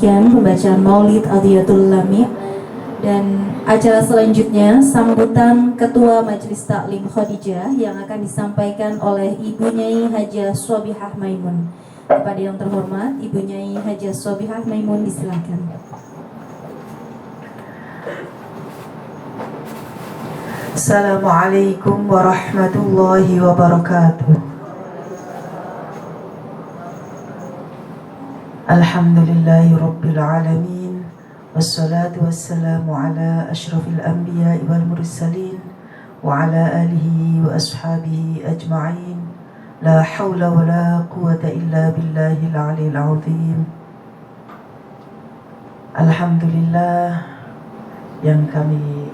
demikian pembacaan Maulid Adiyatul Lami. Dan acara selanjutnya sambutan Ketua Majelis Taklim Khadijah yang akan disampaikan oleh Ibu Nyai Hajah Swabihah Maimun. Kepada yang terhormat Ibu Nyai Hajah Swabihah Maimun, disilakan. Assalamualaikum warahmatullahi wabarakatuh. Alhamdulillahi rabbil alamin. Wassalatu wassalamu ala ashrafil anbiya wal mursalin wa ala alihi wa ashabihi ajma'in. La hawla wa la quwata illa billahil aliyil azim. Alhamdulillah yang kami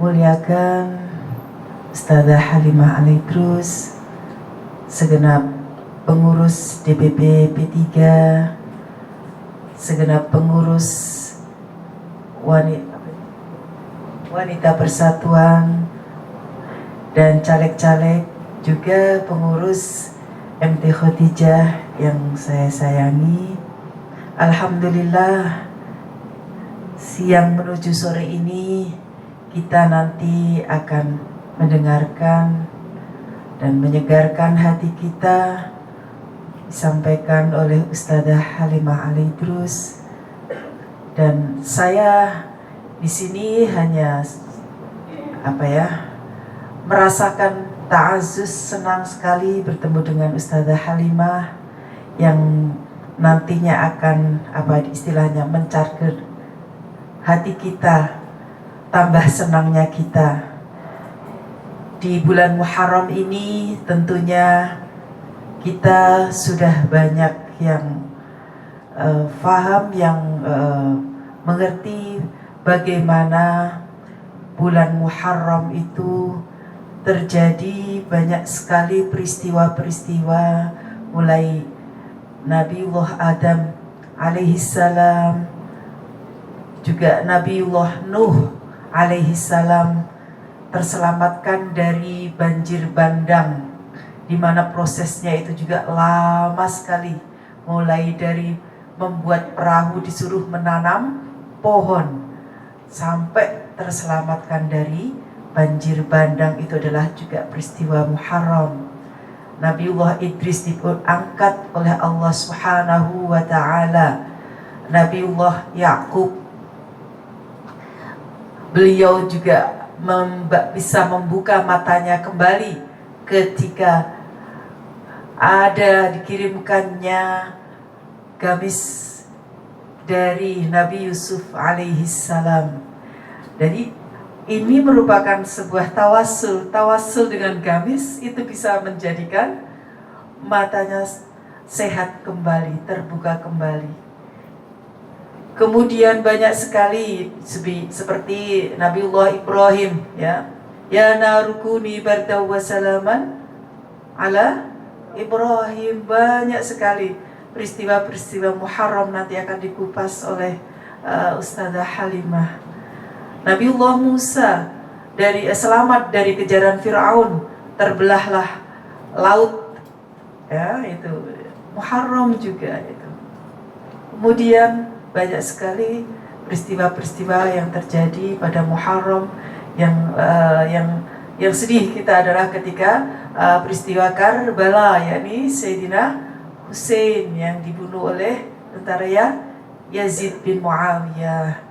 muliakan Ustazah Halimah Alaidrus, segenap pengurus DPP P3, segenap pengurus wanita persatuan dan caleg-caleg, juga pengurus MT Khadijah yang saya sayangi. Alhamdulillah, siang menuju sore ini kita nanti akan mendengarkan dan menyegarkan hati kita disampaikan oleh Ustazah Halimah Alaidrus. Dan saya di sini hanya merasakan ta'azus, senang sekali bertemu dengan Ustazah Halimah yang nantinya akan istilahnya mencarger hati kita, tambah senangnya kita. Di bulan Muharram ini tentunya kita sudah banyak yang faham, yang mengerti bagaimana bulan Muharram itu terjadi banyak sekali peristiwa-peristiwa, mulai Nabiullah Adam alaihissalam, juga Nabiullah Nuh alaihissalam terselamatkan dari banjir bandang, di mana prosesnya itu juga lama sekali, mulai dari membuat perahu, disuruh menanam pohon, sampai terselamatkan dari banjir bandang. Itu adalah juga peristiwa Muharram. Nabiullah Idris diangkat oleh Allah Subhanahu wa ta'ala. Nabiullah Yakub, beliau juga bisa membuka matanya kembali ketika ada dikirimkannya gamis dari Nabi Yusuf alaihissalam. Jadi ini merupakan sebuah tawassul dengan gamis, itu bisa menjadikan matanya sehat kembali, terbuka kembali. Kemudian banyak sekali seperti Nabiullah Ibrahim, ya narukuni bardaw wa salaman ala Ibrahim. Banyak sekali peristiwa-peristiwa Muharram nanti akan dikupas oleh Ustazah Halimah. Nabiullah Musa selamat dari kejaran Fir'aun, terbelahlah laut, itu Muharram juga itu. Kemudian banyak sekali peristiwa-peristiwa yang terjadi pada Muharram. Yang sedih kita adalah ketika peristiwa Karbala, yakni Sayyidina Hussein yang dibunuh oleh tentara Yazid bin Muawiyah.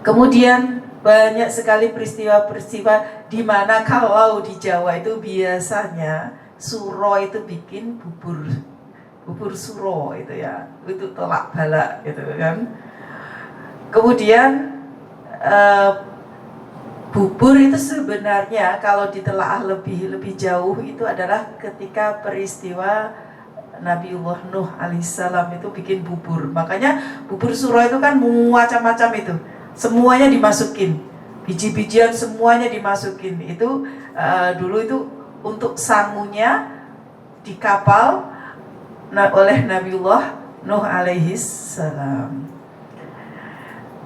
Kemudian banyak sekali peristiwa-peristiwa di mana kalau di Jawa itu biasanya suro itu bikin bubur suro itu itu tolak balak gitu kan. Kemudian bubur itu sebenarnya kalau ditelaah lebih jauh itu adalah ketika peristiwa Nabiullah Nuh alaihissalam itu bikin bubur. Makanya bubur suro itu kan macam-macam itu, semuanya dimasukin, biji-bijian semuanya dimasukin. Itu dulu itu untuk sangunya di kapal oleh Nabiullah Nuh alaihissalam.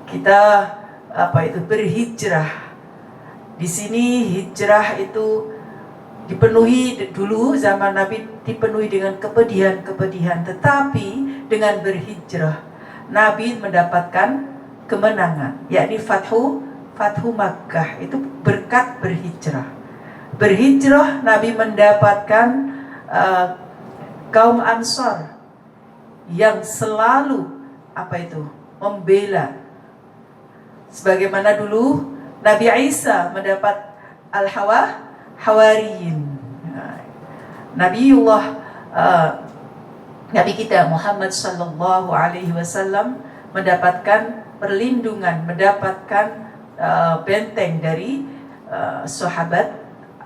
Kita berhijrah. Di sini hijrah itu dipenuhi dulu zaman Nabi, dipenuhi dengan kepedihan-kepedihan, tetapi dengan berhijrah Nabi mendapatkan kemenangan, yakni Fathu Makkah itu berkat berhijrah. Berhijrah Nabi mendapatkan kaum Ansor yang selalu membela. Sebagaimana dulu Nabi Isa mendapat Hawariyin. Nabi kita Muhammad sallallahu alaihi wasallam mendapatkan perlindungan, mendapatkan benteng dari sahabat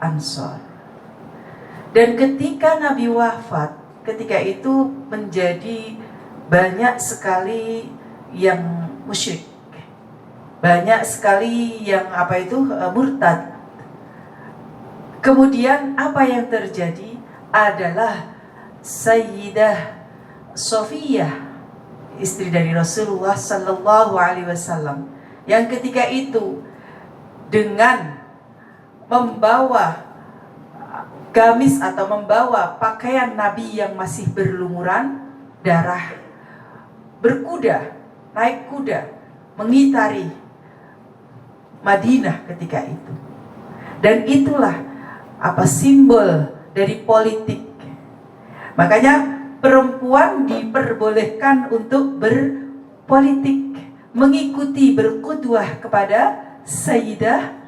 Ansor. Dan ketika Nabi wafat, ketika itu menjadi banyak sekali yang musyrik, banyak sekali yang murtad. Kemudian apa yang terjadi adalah Sayyidah Sofiyah, istri dari Rasulullah sallallahu alaihi wasallam, yang ketika itu dengan membawa gamis atau membawa pakaian Nabi yang masih berlumuran darah, berkuda, naik kuda, mengitari Madinah ketika itu. Dan itulah simbol dari politik. Makanya perempuan diperbolehkan untuk berpolitik, mengikuti, berqudwah kepada Sayyidah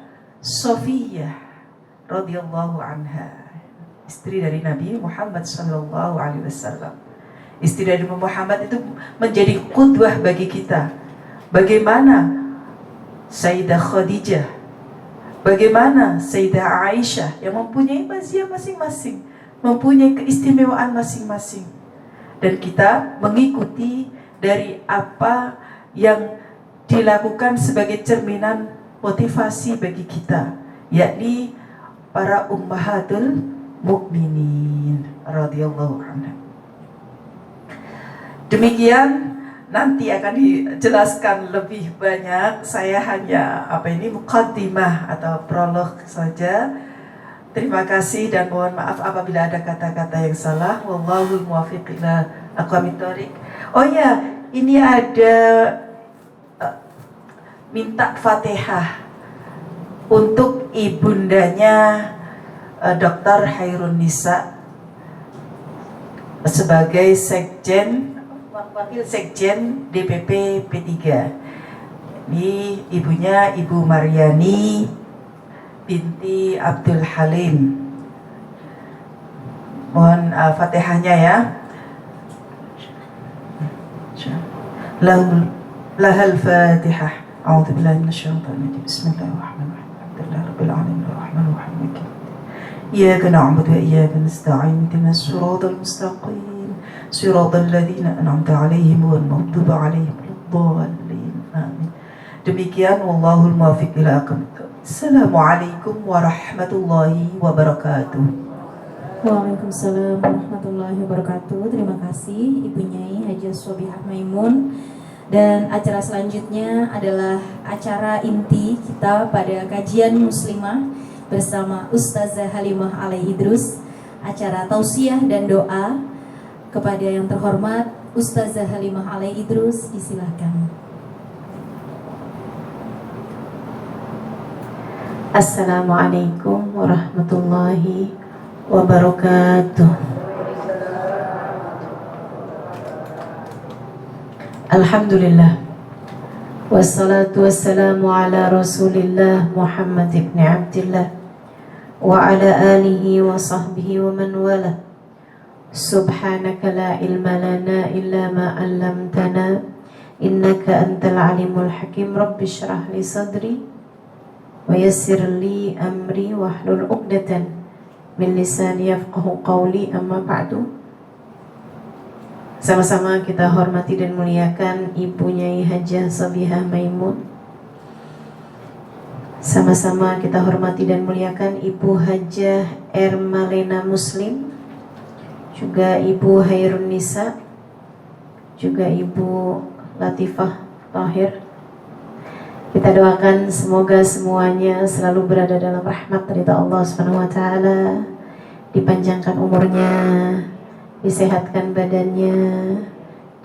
Sofiyah radhiyallahu anha, istri dari Nabi Muhammad sallallahu alaihi wasallam. Istri dari Muhammad itu menjadi qudwah bagi kita. Bagaimana Sayyidah Khadijah, bagaimana Sayyidah Aisyah yang mempunyai mazhab masing-masing, mempunyai keistimewaan masing-masing. Dan kita mengikuti dari apa yang dilakukan sebagai cerminan motivasi bagi kita, yakni para ummahatul mukminin radhiyallahu anha. Demikian, nanti akan dijelaskan lebih banyak. Saya hanya muqaddimah atau prolog saja. Terima kasih dan mohon maaf apabila ada kata-kata yang salah. Wallahul muwaffiq ila aqwamit thoriq. Oh ya, ini ada minta Fatihah untuk ibundanya Dr. Hairun Nisa sebagai wakil sekjen DPP P3. Ini ibunya Ibu Maryani binti Abdul Halim. Mohon Fatihahnya ya. Lahal Fatihah. A'udzu billahi minasyaitonir rajim. Bismillahirrahmanirrahim. Alhamdulillahirabbil alamin arrahmanir rahim. Iyyaka na'budu wa iyyaka nasta'in. Ihdinas siratal mustaqim. Siratal ladzina an'amta 'alaihim ghairil maghdubi 'alaihim waladdallin. Amin. Demikian, wallahul muwaffiq ila aqwamit thoriq. Assalamualaikum warahmatullahi wabarakatuh. Waalaikumsalam warahmatullahi wabarakatuh. Terima kasih Ibu Nyai Hajah Swabihah Maimun. Dan acara selanjutnya adalah acara inti kita pada kajian muslimah bersama Ustazah Halimah Alaihi Idrus. Acara tausiah dan doa kepada yang terhormat Ustazah Halimah Alaihi Idrus, disilahkan. Assalamualaikum warahmatullahi wabarakatuh. Alhamdulillah, wassalatu wassalamu ala rasulillah Muhammad ibn Abdillah wa ala alihi wa sahbihi wa man wala. Subhanaka la ilma lana illa ma 'allamtana innaka antal alimul hakim. Rabbi shrah li sadri wa yassir li amri wahlul 'uqdatan min lisani yafqahu qawli. Amma ba'du. Sama-sama kita hormati dan muliakan Ibu Nyai Hajah Swabihah Maimun. Sama-sama kita hormati dan muliakan Ibu Hajah Ermalena Muslim, juga Ibu Hairun Nisa, juga Ibu Latifah Tahir. Kita doakan semoga semuanya selalu berada dalam rahmat ridha Allah Subhanahu wa taala, dipanjangkan umurnya, disehatkan badannya,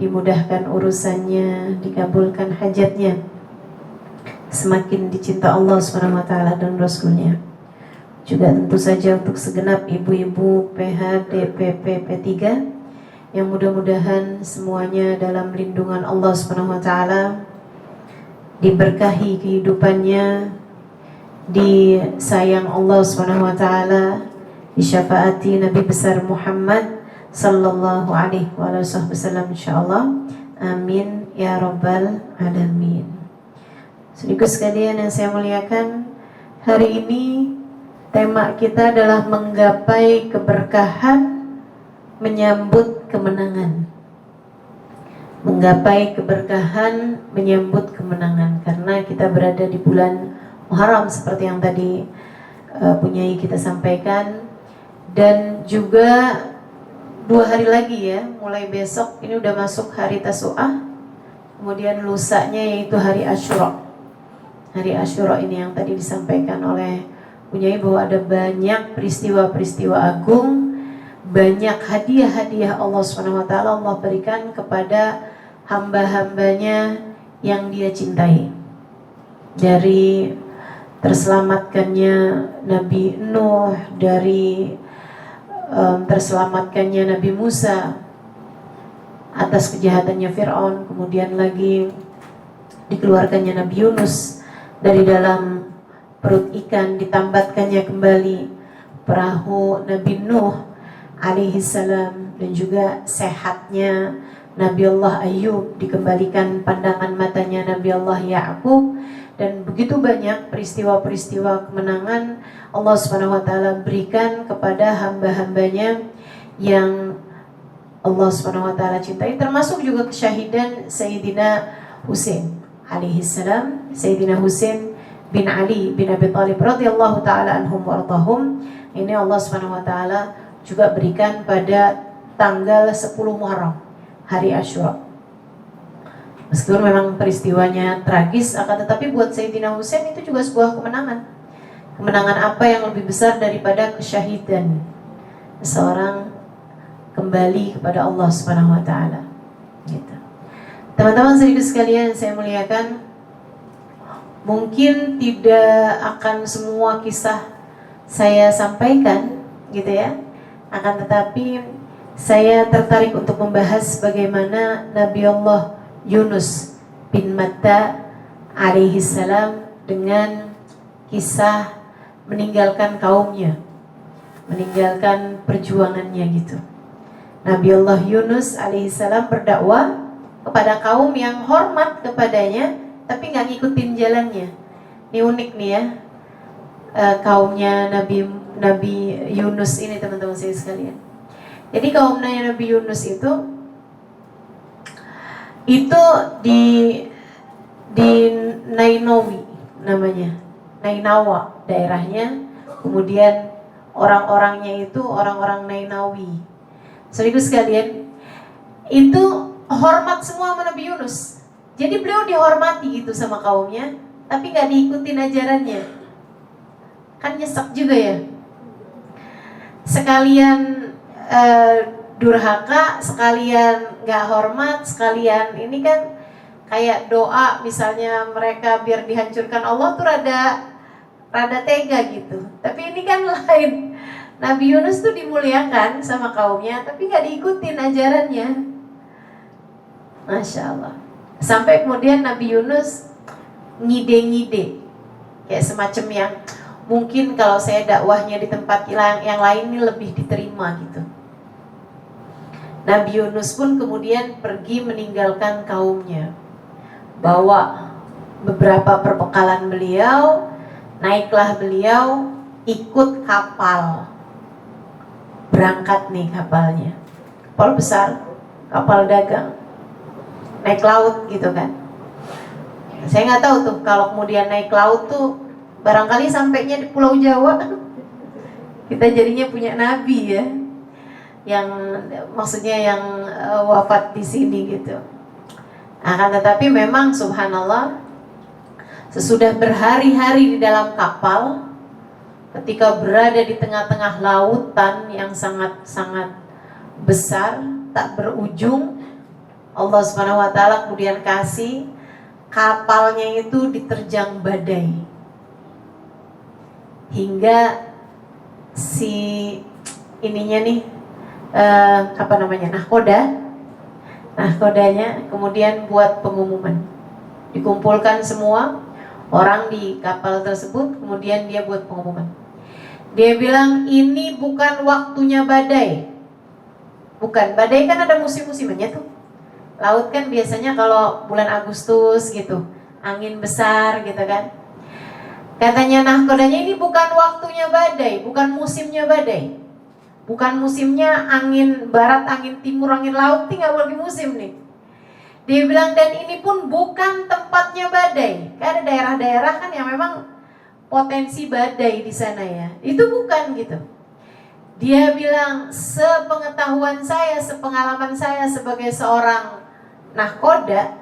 dimudahkan urusannya, dikabulkan hajatnya, semakin dicinta Allah SWT dan Rasulnya. Juga tentu saja untuk segenap ibu-ibu PH, DPP, P3 yang mudah-mudahan semuanya dalam lindungan Allah SWT, diberkahi kehidupannya, disayang Allah SWT, disyafaati Nabi besar Muhammad sallallahu alaihi wasallam insyaallah. Amin ya rabbal alamin. Saudaraku sekalian yang saya muliakan, hari ini tema kita adalah menggapai keberkahan, menyambut kemenangan. Menggapai keberkahan, menyambut kemenangan, karena kita berada di bulan Muharram seperti yang tadi punyai kita sampaikan. Dan juga 2 hari lagi ya, mulai besok ini udah masuk hari Tasu'ah, kemudian lusanya yaitu hari Asyura. Hari Asyura ini yang tadi disampaikan oleh punyai bahwa ada banyak peristiwa-peristiwa agung, banyak hadiah-hadiah Allah SWT Allah berikan kepada hamba-hambanya yang Dia cintai. Dari terselamatkannya Nabi Nuh, dari terselamatkannya Nabi Musa atas kejahatannya Fir'aun, kemudian lagi dikeluarkannya Nabi Yunus dari dalam perut ikan, ditambatkannya kembali perahu Nabi Nuh alaihi salam, dan juga sehatnya Nabi Allah Ayub, dikembalikan pandangan matanya Nabi Allah Ya'qub, dan begitu banyak peristiwa-peristiwa kemenangan Allah SWT berikan kepada hamba-hambanya yang Allah SWT cintai, termasuk juga kesyahidan Sayyidina Husain alaihi salam, Sayyidina Husain bin Ali bin Abi Thalib radhiyallahu taala anhum warḍahum. Ini Allah SWT juga berikan pada tanggal 10 Muharram, hari Asyura. Meskipun memang peristiwanya tragis, akan tetapi buat Sayyidina Husain itu juga sebuah kemenangan. Kemenangan apa yang lebih besar daripada kesyahidan seseorang kembali kepada Allah Subhanahu wa taala. Gitu. Teman-teman saudara sekalian saya muliakan, mungkin tidak akan semua kisah saya sampaikan gitu ya. Akan tetapi saya tertarik untuk membahas bagaimana Nabi Allah Yunus bin Matta alaihi salam dengan kisah meninggalkan kaumnya, meninggalkan perjuangannya gitu. Nabi Allah Yunus alaihi salam berdakwah kepada kaum yang hormat kepadanya tapi nggak ngikutin jalannya. Ini unik nih ya, kaumnya Nabi Yunus ini teman-teman saya sekalian. Jadi kaumnya Nabi Yunus itu di Nainawi namanya, Nainawa daerahnya. Kemudian orang-orangnya itu orang-orang Nainawi. Saudara sekalian, itu hormat semua sama Nabi Yunus. Jadi beliau dihormati gitu sama kaumnya, tapi nggak diikutin ajarannya. Kan nyesek juga ya. Sekalian durhaka, sekalian nggak hormat, sekalian ini kan kayak doa misalnya mereka biar dihancurkan Allah tuh rada tega gitu. Tapi ini kan lain. Nabi Yunus tuh dimuliakan sama kaumnya, tapi nggak diikutin ajarannya. Masya Allah. Sampai kemudian Nabi Yunus ngide-ngide, kayak semacam yang mungkin kalau saya dakwahnya di tempat yang lain ini lebih diterima gitu. Nabi Yunus pun kemudian pergi meninggalkan kaumnya, bawa beberapa perbekalan beliau, naiklah beliau ikut kapal. Berangkat nih kapalnya, kapal besar, kapal dagang, naik laut gitu kan. Saya nggak tahu tuh kalau kemudian naik laut tuh barangkali sampainya di Pulau Jawa. Kita jadinya punya nabi ya, yang maksudnya yang wafat di sini gitu. Akan tetapi memang subhanallah, sesudah berhari-hari di dalam kapal, ketika berada di tengah-tengah lautan yang sangat-sangat besar, tak berujung, Allah Subhanahu wa taala kemudian kasih kapalnya itu diterjang badai. Hingga si ininya nih nahkodanya kemudian buat pengumuman. Dikumpulkan semua orang di kapal tersebut, kemudian dia buat pengumuman. Dia bilang ini bukan waktunya badai. Bukan, badai kan ada musim-musimnya tuh. Laut kan biasanya kalau bulan Agustus gitu, angin besar gitu kan. Katanya nahkodanya ini bukan waktunya badai, bukan musimnya badai. Bukan musimnya angin barat, angin timur, angin laut, tinggal lagi musim nih. Dia bilang dan ini pun bukan tempatnya badai. Kan ada daerah-daerah kan yang memang potensi badai di sana ya. Itu bukan gitu. Dia bilang sepengetahuan saya, sepengalaman saya sebagai seorang nahkoda,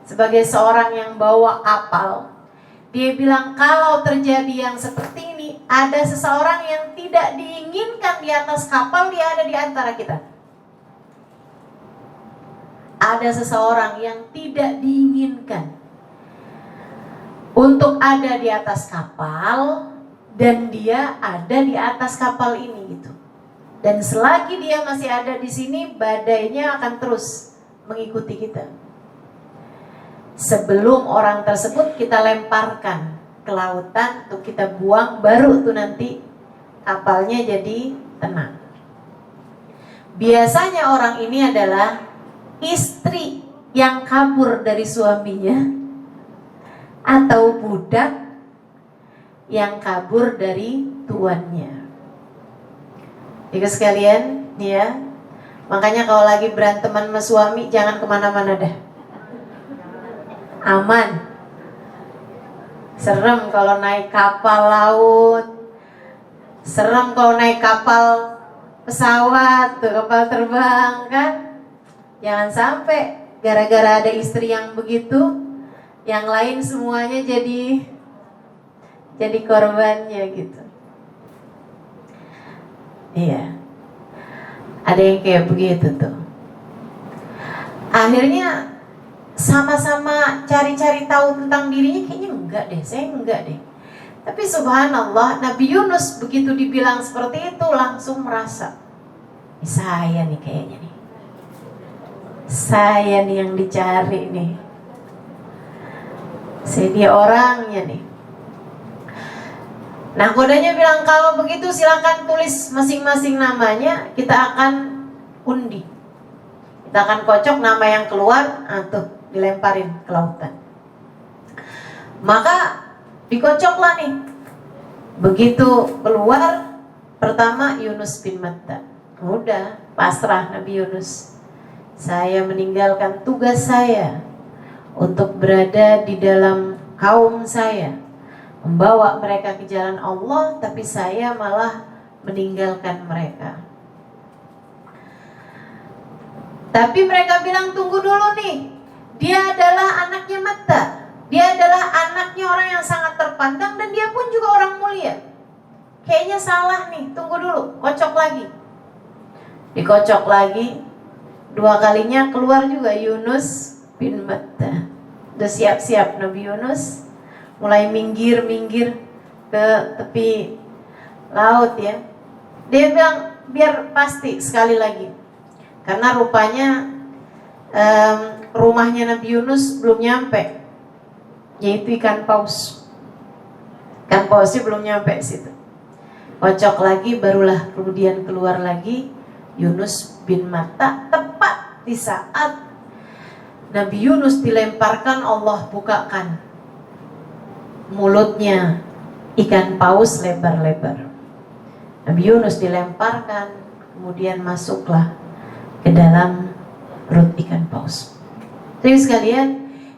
sebagai seorang yang bawa kapal, dia bilang kalau terjadi yang seperti ini, ada seseorang yang tidak diinginkan di atas kapal, dia ada di antara kita. Ada seseorang yang tidak diinginkan untuk ada di atas kapal, dan dia ada di atas kapal ini gitu. Dan selagi dia masih ada di sini, badainya akan terus mengikuti kita. Sebelum orang tersebut kita lemparkan ke lautan untuk kita buang, baru tuh nanti kapalnya jadi tenang. Biasanya orang ini adalah istri yang kabur dari suaminya atau budak yang kabur dari tuannya. Jadi sekalian, ya. Makanya kalau lagi beranteman sama suami, jangan kemana-mana dah. Aman. Serem kalau naik kapal laut. Serem kalau naik kapal pesawat, tuh kapal terbang kan. Jangan sampai gara-gara ada istri yang begitu, yang lain semuanya jadi korbannya gitu. Iya. Ada yang kayak begitu tuh. Akhirnya sama-sama cari-cari tahu tentang dirinya, kayaknya enggak deh, saya enggak deh. Tapi subhanallah, Nabi Yunus begitu dibilang seperti itu langsung merasa, saya nih kayaknya nih. Saya nih yang dicari nih. Saya dia orangnya nih. Nah, kodanya bilang kalau begitu silakan tulis masing-masing namanya, kita akan undi. Kita akan kocok nama yang keluar, tuh dilemparin ke lautan. Maka dikocoklah nih. Begitu keluar, pertama Yunus bin Matta. Udah, pasrah Nabi Yunus. Saya meninggalkan tugas saya untuk berada di dalam kaum saya, membawa mereka ke jalan Allah, tapi saya malah meninggalkan mereka. Tapi mereka bilang tunggu dulu nih, dia adalah anaknya Matta, dia adalah anaknya orang yang sangat terpandang, dan dia pun juga orang mulia. Kayaknya salah nih, tunggu dulu, kocok lagi. Dikocok lagi, 2 kalinya keluar juga Yunus bin Matta. Udah siap-siap Nabi Yunus mulai minggir ke tepi laut ya. Dia bilang biar pasti sekali lagi, karena rupanya rumahnya Nabi Yunus belum nyampe, yaitu ikan paus. Ikan pausnya belum nyampe situ. Kocok lagi, barulah kemudian keluar lagi Yunus bin Matta. Tepat di saat Nabi Yunus dilemparkan, Allah bukakan mulutnya ikan paus lebar-lebar. Nabi Yunus dilemparkan, kemudian masuklah ke dalam perut ikan paus. Jadi sekalian,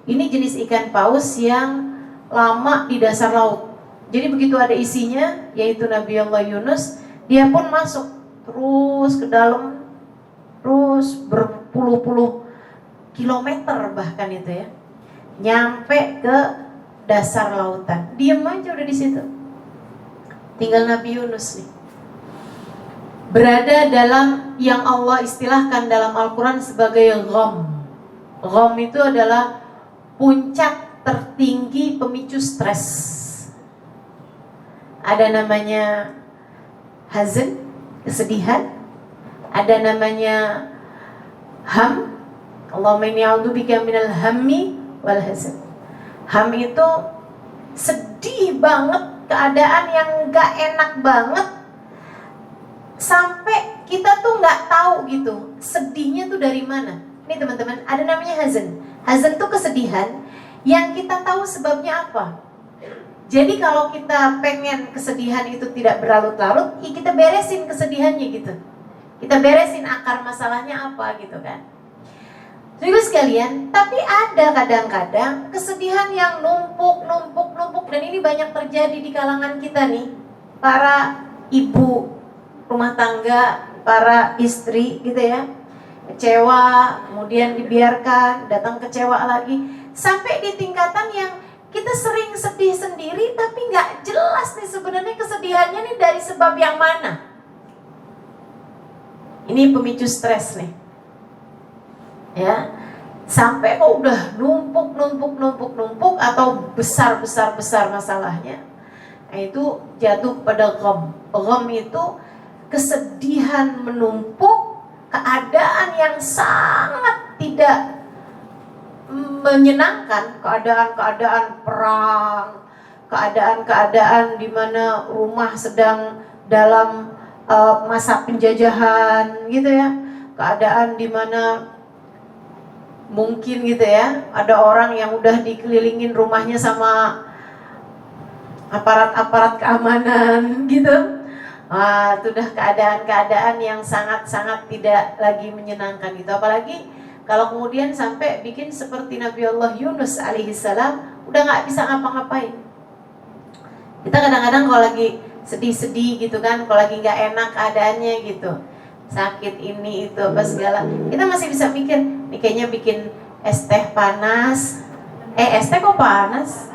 ini jenis ikan paus yang lama di dasar laut. Jadi begitu ada isinya, yaitu Nabi Allah Yunus, dia pun masuk terus ke dalam, terus berpuluh-puluh kilometer bahkan itu ya, nyampe ke dasar lautan. Diam aja udah di situ. Tinggal Nabi Yunus nih, berada dalam yang Allah istilahkan dalam Al-Quran sebagai gham. Gham itu adalah puncak tertinggi pemicu stres. Ada namanya hazan, kesedihan. Ada namanya ham. Allahumma inni a'udzubika minal hammi wal hazan. Ham itu sedih banget, keadaan yang gak enak banget, sampai kita tuh gak tahu gitu sedihnya tuh dari mana. Nih teman-teman, ada namanya hazan. Hazan tuh kesedihan yang kita tahu sebabnya apa. Jadi kalau kita pengen kesedihan itu tidak berlarut-larut, ya kita beresin kesedihannya gitu. Kita beresin akar masalahnya apa gitu kan. Jadi sekalian, tapi ada kadang-kadang kesedihan yang numpuk. Dan ini banyak terjadi di kalangan kita nih. Para ibu rumah tangga, para istri gitu ya. Kecewa, kemudian dibiarkan, datang kecewa lagi. Sampai di tingkatan yang kita sering sedih sendiri, tapi nggak jelas nih sebenarnya kesedihannya nih dari sebab yang mana. Ini pemicu stres nih, ya. Sampai kok udah numpuk atau besar masalahnya, nah itu jatuh pada gham. Gham itu kesedihan menumpuk, keadaan yang sangat tidak menyenangkan, keadaan perang, keadaan di mana rumah sedang dalam masa penjajahan gitu ya, keadaan di mana mungkin gitu ya, ada orang yang udah dikelilingin rumahnya sama aparat keamanan gitu. Itu udah keadaan yang sangat tidak lagi menyenangkan gitu. Apalagi kalau kemudian sampai bikin seperti Nabi Allah Yunus alaihissalam, udah gak bisa ngapa-ngapain. Kita kadang-kadang kalau lagi sedih-sedih gitu kan, kalau lagi gak enak keadaannya gitu, sakit ini itu apa segala, kita masih bisa mikir, nih kayaknya bikin es teh panas. Es teh kok panas?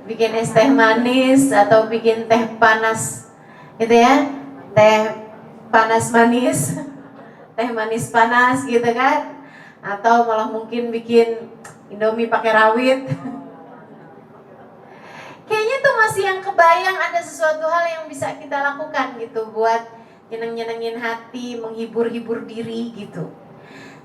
Bikin es teh manis atau bikin teh panas gitu ya, teh panas manis, teh manis panas gitu kan, atau malah mungkin bikin Indomie pakai rawit. Kayaknya tuh masih yang kebayang ada sesuatu hal yang bisa kita lakukan gitu buat nyenengin hati, menghibur diri gitu.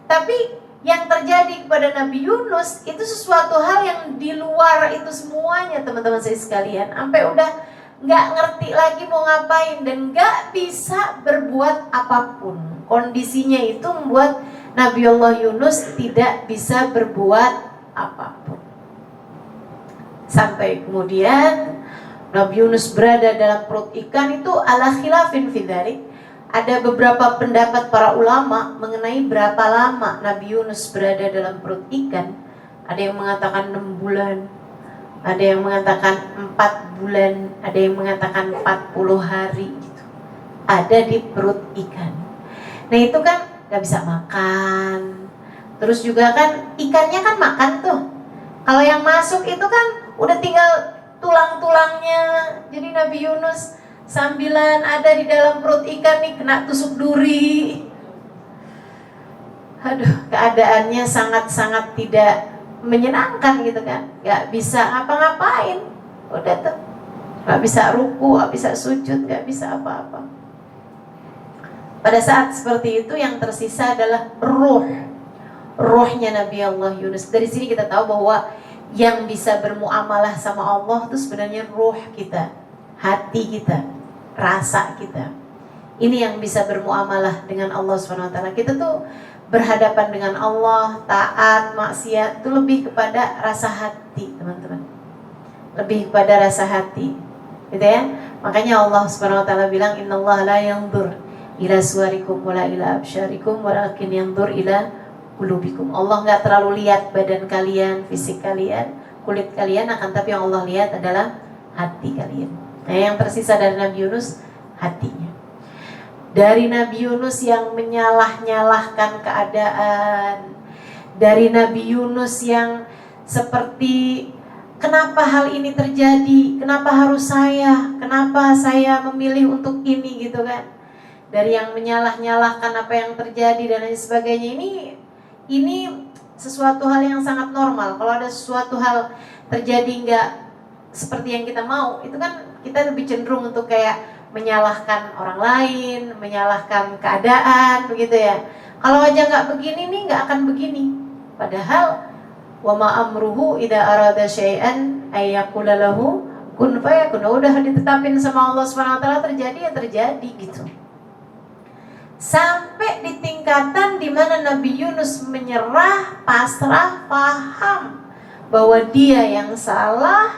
Tapi yang terjadi kepada Nabi Yunus itu sesuatu hal yang di luar itu semuanya teman-teman saya sekalian, sampai udah nggak ngerti lagi mau ngapain dan nggak bisa berbuat apapun. Kondisinya itu membuat Nabi Allah Yunus tidak bisa berbuat apapun. Sampai kemudian Nabi Yunus berada dalam perut ikan itu ala khilafin fi dzalik. Ada beberapa pendapat para ulama mengenai berapa lama Nabi Yunus berada dalam perut ikan. Ada yang mengatakan 6 bulan, ada yang mengatakan 4 bulan, ada yang mengatakan 40 hari gitu. Ada di perut ikan. Nah itu kan gak bisa makan. Terus juga kan ikannya kan makan tuh. Kalau yang masuk itu kan udah tinggal tulang-tulangnya. Jadi Nabi Yunus sambilan ada di dalam perut ikan nih kena tusuk duri. Aduh, keadaannya sangat-sangat tidak menyenangkan gitu kan. Gak bisa ngapa-ngapain. Udah tuh gak bisa ruku, gak bisa sujud, gak bisa apa-apa. Pada saat seperti itu yang tersisa adalah ruhnya Nabi Allah Yunus. Dari sini kita tahu bahwa yang bisa bermuamalah sama Allah itu sebenarnya ruh kita, hati kita, rasa kita. Ini yang bisa bermuamalah dengan Allah SWT. Kita tuh berhadapan dengan Allah, taat, maksiat itu lebih kepada rasa hati, teman-teman. Lebih kepada rasa hati, gitu ya. Makanya Allah SWT bilang, Innallaha la yanzur ila suwarikum wala ila absyarikum walakin yanzur ila qulubikum. Allah nggak terlalu lihat badan kalian, fisik kalian, kulit kalian, akan tapi yang Allah lihat adalah hati kalian. Nah, yang tersisa dari Nabi Yunus hatinya. Dari Nabi Yunus yang menyalah-nyalahkan keadaan, dari Nabi Yunus yang seperti kenapa hal ini terjadi, kenapa harus saya, kenapa saya memilih untuk ini gitu kan. Dari yang menyalah-nyalahkan apa yang terjadi dan lain sebagainya, ini sesuatu hal yang sangat normal. Kalau ada sesuatu hal terjadi nggak seperti yang kita mau, itu kan kita lebih cenderung untuk kayak menyalahkan orang lain, menyalahkan keadaan, begitu ya. Kalau aja nggak begini nih, nggak akan begini. Padahal wa ma amruhu idza arada syai'an ay yaqula lahu kun fayakun. Udah ditetapin sama Allah Subhanahu wa taala, terjadi ya terjadi gitu. Sampai di tingkatan di mana Nabi Yunus menyerah, pasrah, paham bahwa dia yang salah,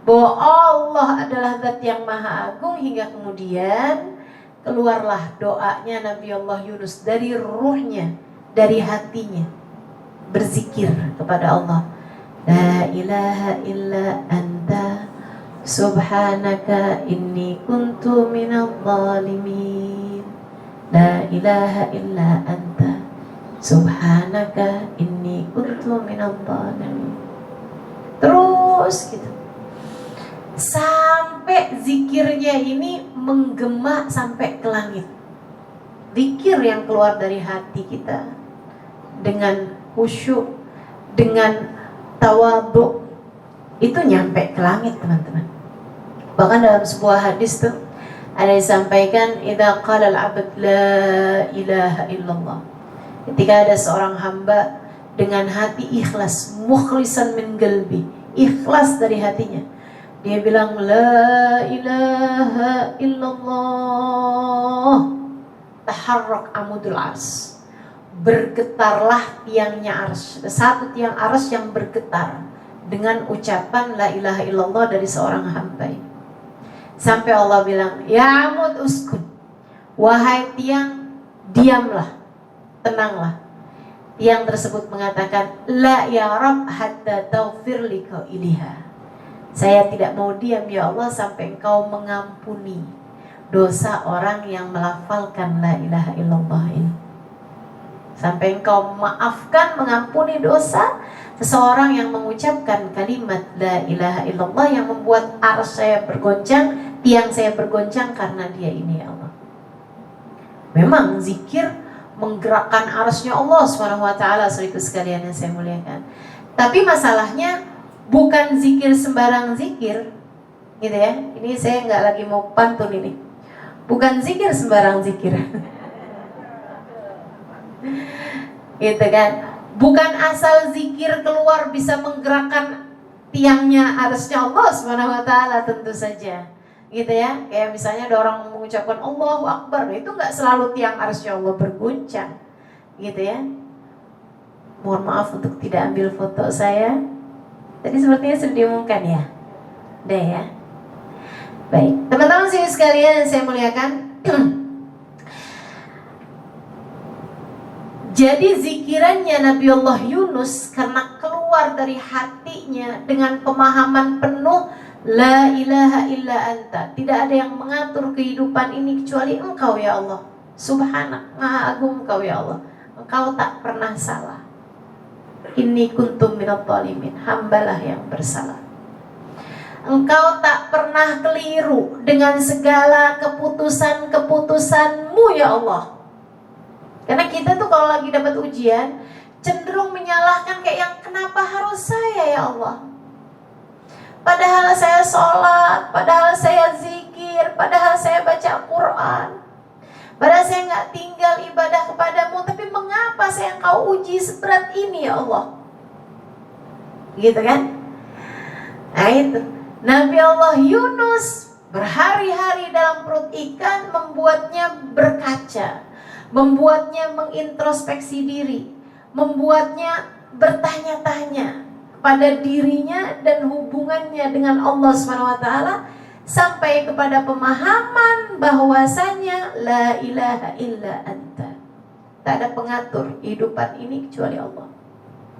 bahwa Allah adalah zat yang maha agung, hingga kemudian keluarlah doanya Nabi Allah Yunus dari ruhnya, dari hatinya, berzikir kepada Allah. La ilaha illa anta subhanaka inni kuntu minadh dhalimin. La ilaha illa anta subhanaka inni kuntu minadh dhalimin. Terus gitu sampai zikirnya ini menggema sampai ke langit. Zikir yang keluar dari hati kita dengan khusyuk, dengan tawadhu, itu nyampe ke langit, teman-teman. Bahkan dalam sebuah hadis tuh ada disampaikan, idza qala al-'abd la ilaha illallah, ketika ada seorang hamba dengan hati ikhlas, mukhlisan min qalbi, ikhlas dari hatinya, dia bilang la ilaha illallah, taharrak amudul ars, bergetarlah tiangnya ars. Ada satu tiang ars yang bergetar dengan ucapan la ilaha illallah dari seorang hamba. Sampai Allah bilang, ya amud uskun, wahai tiang, diamlah, tenanglah. Tiang tersebut mengatakan, la ya Rabb hatta taghfir li qailiha. Saya tidak mau diam ya Allah sampai engkau mengampuni dosa orang yang melafalkan la ilaha illallah ini. Sampai engkau maafkan, mengampuni dosa seseorang yang mengucapkan kalimat la ilaha illallah yang membuat arsy saya bergoncang, tiang saya bergoncang karena dia ini ya Allah. Memang zikir menggerakkan arsy-Nya Allah SWT, saudaraku sekalian yang saya muliakan. Tapi masalahnya bukan zikir sembarang zikir, gitu ya. Ini saya nggak lagi mau pantun ini. Bukan zikir sembarang zikir, gitu kan. Bukan asal zikir keluar bisa menggerakkan tiangnya arsy-Nya Allah SWT, tentu saja, gitu ya. Kayak misalnya ada orang mengucapkan Allahu Akbar, itu nggak selalu tiang arsy-Nya Allah berguncang, gitu ya. Mohon maaf untuk tidak ambil foto saya. Tadi sepertinya sudah diumumkan ya. Udah ya. Baik, teman-teman sekalian yang saya muliakan. Jadi zikirannya Nabi Allah Yunus karena keluar dari hatinya dengan pemahaman penuh la ilaha illa anta. Tidak ada yang mengatur kehidupan ini kecuali Engkau ya Allah. Subhanak, maha agung Engkau ya Allah. Engkau tak pernah salah. Inni kuntum minadh dhalimin, hambalah yang bersalah. Engkau tak pernah keliru dengan segala keputusan-keputusanmu ya Allah. Karena kita tuh kalau lagi dapat ujian cenderung menyalahkan kayak yang kenapa harus saya ya Allah. Padahal saya sholat, padahal saya zikir, padahal saya baca Quran, padahal saya nggak tinggal ibadah kepadamu, tapi mengapa saya engkau uji seberat ini ya Allah? Gitu kan? Nah itu Nabi Allah Yunus berhari-hari dalam perut ikan membuatnya berkaca, membuatnya mengintrospeksi diri, membuatnya bertanya-tanya pada dirinya dan hubungannya dengan Allah SWT, sampai kepada pemahaman bahwasanya la ilaha illa anta. Tak ada pengatur kehidupan ini kecuali Allah,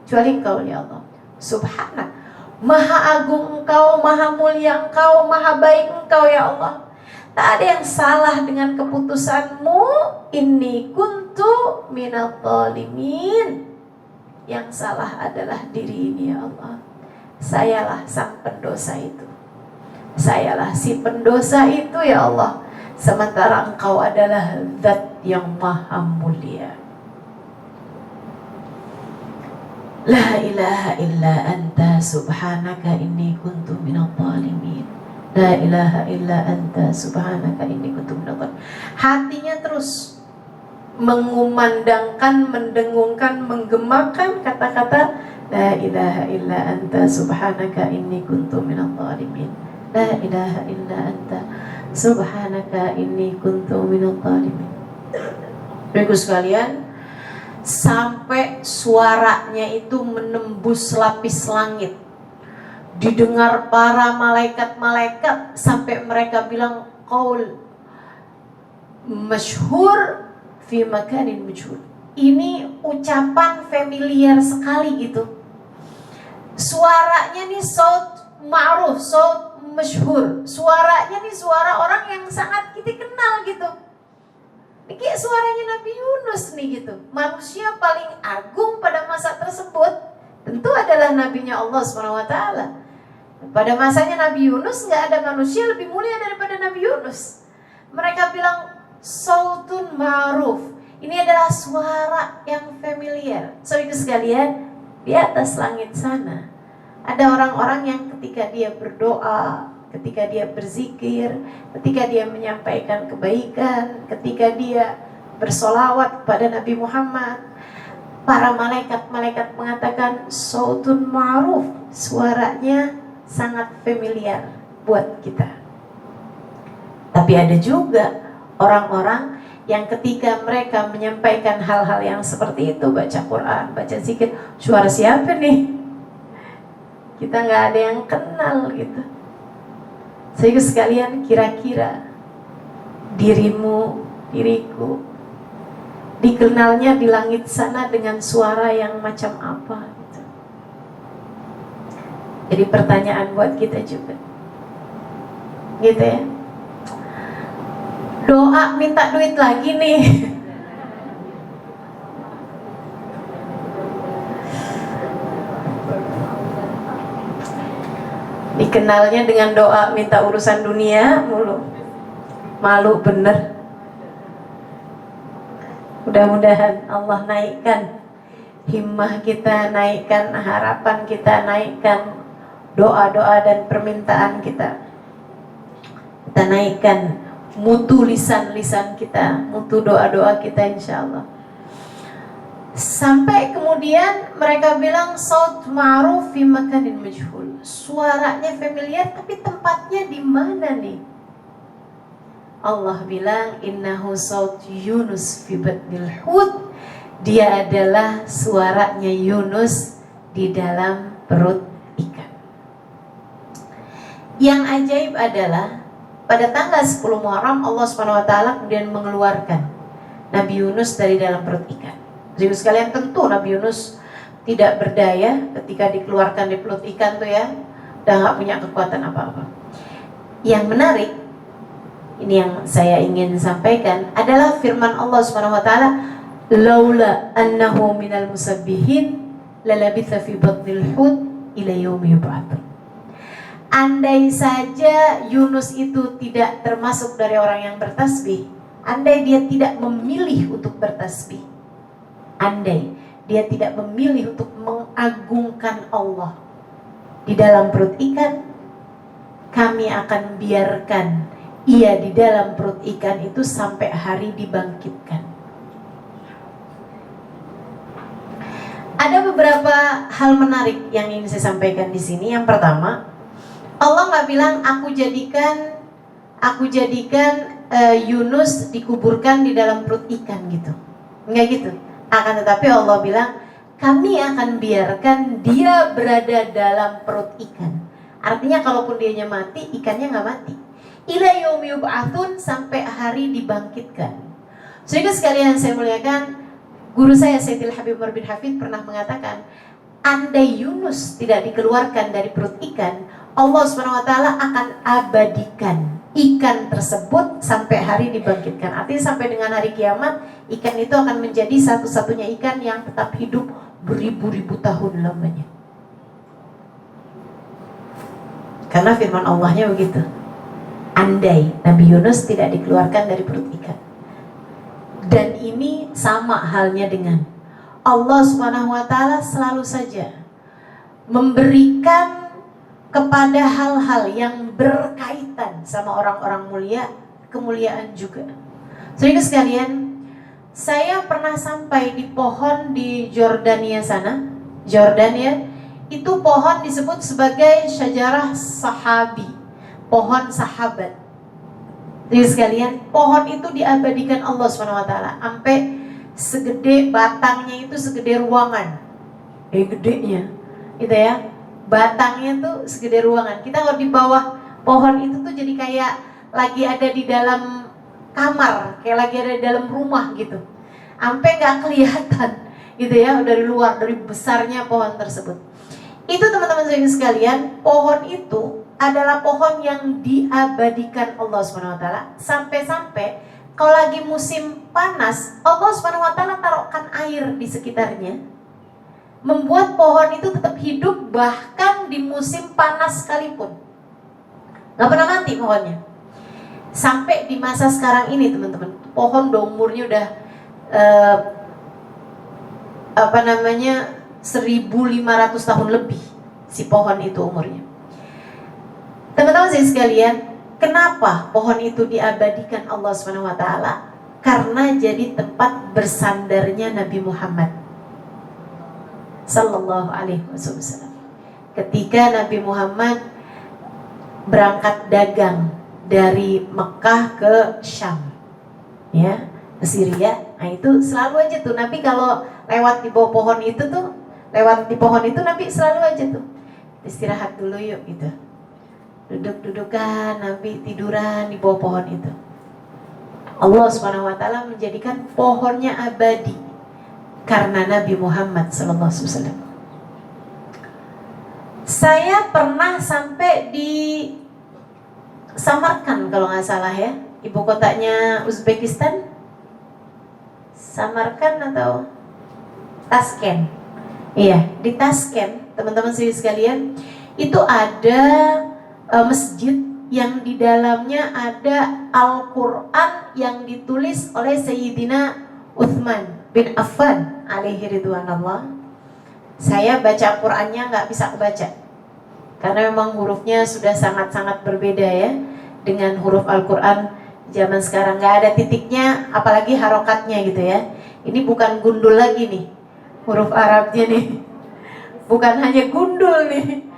kecuali Engkau ya Allah. Subhanak, maha agung Engkau, maha mulia Engkau, maha baik Engkau ya Allah. Tak ada yang salah dengan keputusanmu. Inni kuntu minadh dhalimin. Yang salah adalah diri ini ya Allah. Sayalah sang pendosa itu, sayalah si pendosa itu ya Allah. Sementara Engkau adalah zat yang maha mulia. La ilaha illa anta subhanaka inni kuntu minadh dhalimin. La ilaha illa anta subhanaka inni kuntu minadh dhalimin. Hatinya terus mengumandangkan, mendengungkan, menggemakan kata-kata La ilaha illa anta subhanaka inni kuntu minadh dhalimin. La ilaha illa anta subhanaka inni kuntu minadh dhalimin. Bapak sekalian, sampai suaranya itu menembus lapis langit, didengar para malaikat-malaikat, sampai mereka bilang qaul masyhur fi makanin majhul. Ini ucapan familiar sekali gitu. Suaranya nih saut ma'ruf, saut masyhur. Suaranya nih suara orang yang sangat kita kenal gitu. Ini kayak suaranya Nabi Yunus nih gitu. Manusia paling agung pada masa tersebut tentu adalah nabinya Allah SWT. Pada masanya Nabi Yunus nggak ada manusia lebih mulia daripada Nabi Yunus. Mereka bilang sautun ma'ruf. Ini adalah suara yang familiar. Saudara sekalian, di atas langit sana ada orang-orang yang ketika dia berdoa, ketika dia berzikir, ketika dia menyampaikan kebaikan, ketika dia bersolawat kepada Nabi Muhammad, para malaikat-malaikat mengatakan sautun ma'ruf, suaranya sangat familiar buat kita. Tapi ada juga orang-orang yang ketika mereka menyampaikan hal-hal yang seperti itu, baca Quran, baca zikir, suara siapa nih? Kita nggak ada yang kenal gitu. Sehingga sekalian, kira-kira dirimu, diriku dikenalnya di langit sana dengan suara yang macam apa gitu. Jadi pertanyaan buat kita juga gitu ya. Doa minta duit lagi nih. Dikenalnya dengan doa minta urusan dunia mulu. Malu bener. Mudah-mudahan Allah naikkan himmah kita, naikkan harapan kita, naikkan doa-doa dan permintaan kita. Kita naikkan mutu lisan-lisan kita, mutu doa-doa kita insyaallah. Sampai kemudian mereka bilang saut ma'ruf fi makanin majhul. Suaranya familiar tapi tempatnya di mana nih? Allah bilang innahu saut Yunus fi batnil hut. Dia adalah suaranya Yunus di dalam perut ikan. Yang ajaib adalah pada tanggal 10 Muharram Allah SWT kemudian mengeluarkan Nabi Yunus dari dalam perut ikan. Jadi sekalian, tentu Nabi Yunus tidak berdaya ketika dikeluarkan di perut ikan tuh ya, udah gak punya kekuatan apa-apa. Yang menarik, ini yang saya ingin sampaikan, adalah firman Allah SWT, laula annahu minal musabbihin lalabitha fi batnil hut ila yaumi yub'atsun. Andai saja Yunus itu tidak termasuk dari orang yang bertasbih, andai dia tidak memilih untuk bertasbih, andai dia tidak memilih untuk mengagungkan Allah di dalam perut ikan, kami akan biarkan ia di dalam perut ikan itu sampai hari dibangkitkan. Ada beberapa hal menarik yang ingin saya sampaikan di sini. Yang pertama, Allah nggak bilang aku jadikan Yunus dikuburkan di dalam perut ikan gitu, nggak gitu. Akan tetapi Allah bilang kami akan biarkan dia berada dalam perut ikan. Artinya kalaupun dianya mati, ikannya nggak mati. Ila yaumi yub'atsun, sampai hari dibangkitkan. Sehingga sekalian saya muliakan, guru saya Sayyidil Habib Umar bin Hafid pernah mengatakan, andai Yunus tidak dikeluarkan dari perut ikan, Allah SWT akan abadikan ikan tersebut sampai hari dibangkitkan. Artinya sampai dengan hari kiamat, ikan itu akan menjadi satu-satunya ikan yang tetap hidup beribu-ribu tahun lamanya. Karena firman Allahnya begitu. Andai Nabi Yunus tidak dikeluarkan dari perut ikan. Dan ini sama halnya dengan Allah Subhanahu wa taala selalu saja memberikan kepada hal-hal yang berkaitan sama orang-orang mulia kemuliaan juga. Saudara sekalian, saya pernah sampai di pohon di Jordania sana. Jordania itu pohon disebut sebagai syajarah sahabi, pohon sahabat. Jadi sekalian, pohon itu diabadikan Allah Subhanahu wa taala sampai segede batangnya itu segede ruangan. Gedenya. Gitu ya. Batangnya tuh segede ruangan. Kita kalau di bawah pohon itu tuh jadi kayak lagi ada di dalam kamar, kayak lagi ada di dalam rumah gitu. Sampai enggak kelihatan gitu ya dari luar, dari besarnya pohon tersebut. Itu teman-teman sekalian, pohon itu adalah pohon yang diabadikan Allah Subhanahu wa taala sampai-sampai kalau lagi musim panas, Allah Subhanahu wa taala taruhkan air di sekitarnya, membuat pohon itu tetap hidup bahkan di musim panas sekalipun. Gak pernah mati pohonnya. Sampai di masa sekarang ini teman-teman, pohon udah umurnya udah 1.500 tahun lebih si pohon itu umurnya. Teman-teman sekalian, kenapa pohon itu diabadikan Allah Subhanahu wa taala? Karena jadi tempat bersandarnya Nabi Muhammad sallallahu alaihi wasallam. Ketika Nabi Muhammad berangkat dagang dari Mekah ke Syam, ya, ke Syria, nah itu selalu aja tuh Nabi kalau lewat di bawah pohon itu tuh, lewat di pohon itu Nabi selalu aja tuh istirahat dulu yuk gitu. Duduk-dudukan, Nabi tiduran di bawah pohon itu. Allah Subhanahu wa taala menjadikan pohonnya abadi karena Nabi Muhammad sallallahu alaihi wasallam. Saya pernah sampai di Samarkand kalau nggak salah ya, ibu kotanya Uzbekistan. Samarkand atau Tashkent. Iya, di Tashkent, teman-teman sekalian, itu ada masjid yang di dalamnya ada Al-Quran yang ditulis oleh Sayyidina Uthman bin Affan alaihi ridwanullah. Saya baca Qurannya nggak bisa kebaca karena memang hurufnya sudah sangat-sangat berbeda ya dengan huruf Al-Quran zaman sekarang. Nggak ada titiknya, apalagi harokatnya gitu ya. Ini bukan gundul lagi nih huruf Arabnya nih, bukan hanya gundul nih.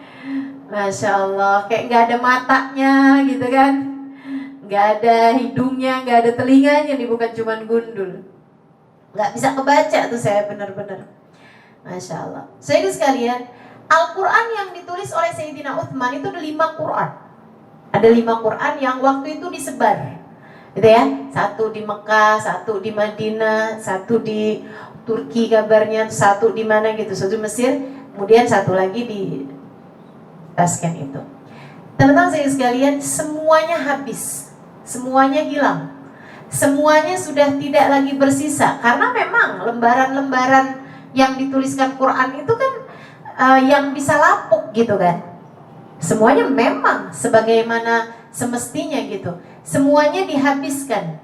Masya Allah, kayak nggak ada matanya gitu kan, nggak ada hidungnya, nggak ada telinganya nih, bukan cuman gundul. Nggak bisa kebaca tuh saya benar-benar. Masya Allah. Saudara sekalian, Al-Quran yang ditulis oleh Sayyidina Uthman itu ada 5 Quran. Ada 5 Quran yang waktu itu disebar, gitu ya. 1 di Mekah, 1 di Madinah, 1 di Turki kabarnya, 1 di mana gitu, 1 di Mesir, kemudian 1 lagi di Tashkent itu. Teman-teman saya sekalian, semuanya habis, semuanya hilang, semuanya sudah tidak lagi bersisa karena memang lembaran-lembaran yang dituliskan Quran itu kan yang bisa lapuk gitu kan. Semuanya memang sebagaimana semestinya gitu. Semuanya dihabiskan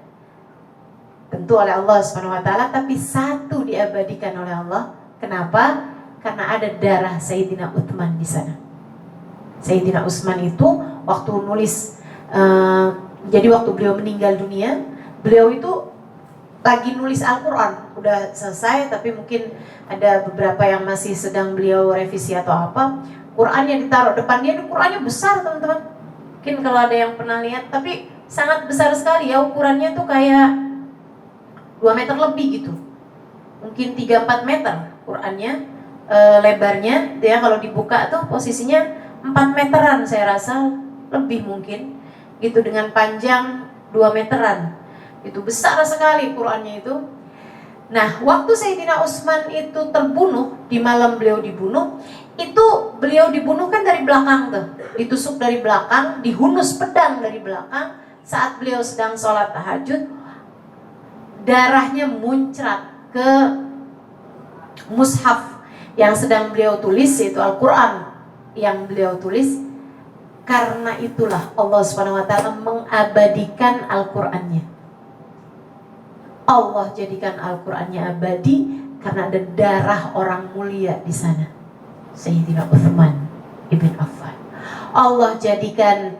tentu oleh Allah Subhanahu wa taala, tapi 1 diabadikan oleh Allah. Kenapa? Karena ada darah Sayyidina Uthman di sana. Sayyidina Utsman itu waktu nulis jadi waktu beliau meninggal dunia, beliau itu lagi nulis Al-Quran, udah selesai tapi mungkin ada beberapa yang masih sedang beliau revisi atau apa. Quran yang ditaruh depan dia, Qurannya besar teman-teman. Mungkin kalau ada yang pernah lihat, tapi sangat besar sekali ya, ukurannya tuh kayak 2 meter lebih gitu, mungkin 3-4 meter Qurannya, lebarnya ya, kalau dibuka tuh posisinya 4 meteran saya rasa, lebih mungkin gitu, dengan panjang 2 meteran. Itu besar sekali Qurannya itu. Nah, waktu Sayyidina Utsman itu terbunuh, di malam beliau dibunuh, itu beliau dibunuh kan dari belakang tuh, ditusuk dari belakang, dihunus pedang dari belakang saat beliau sedang sholat tahajud. Darahnya muncrat ke mushaf yang sedang beliau tulis, yaitu Al-Quran yang beliau tulis. Karena itulah Allah SWT mengabadikan Al-Qurannya. Allah jadikan Al-Qurannya abadi karena ada darah orang mulia di sana, Sayyidina Uthman ibn Affan. Allah jadikan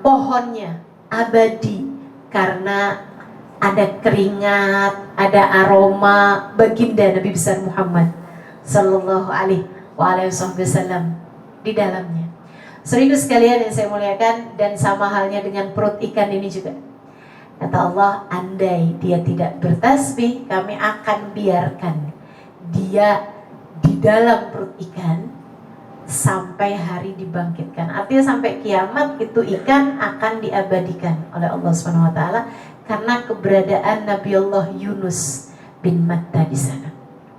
pohonnya abadi karena ada keringat, ada aroma baginda Nabi besar Muhammad sallallahu alaihi wasallam di dalamnya. Saudara sekalian yang saya muliakan, dan sama halnya dengan perut ikan ini juga. Kata Allah, andai dia tidak bertasbih, kami akan biarkan dia di dalam perut ikan sampai hari dibangkitkan. Artinya sampai kiamat itu ikan akan diabadikan oleh Allah Subhanahu wa taala karena keberadaan Nabi Allah Yunus bin Matta di sana.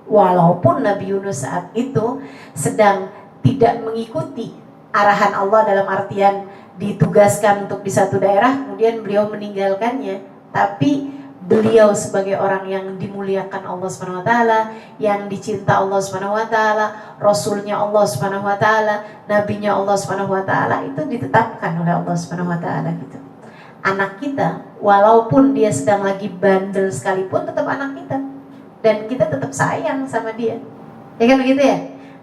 Walaupun Nabi Yunus saat itu sedang tidak mengikuti arahan Allah dalam artian ditugaskan untuk di satu daerah, kemudian beliau meninggalkannya, tapi beliau sebagai orang yang dimuliakan Allah Subhanahu wa taala, yang dicinta Allah Subhanahu wa taala, rasulnya Allah Subhanahu wa taala, nabinya Allah Subhanahu wa taala, itu ditetapkan oleh Allah Subhanahu wa taala gitu. Anak kita walaupun dia sedang lagi bandel sekalipun tetap anak kita, dan kita tetap sayang sama dia. Ya kan begitu ya?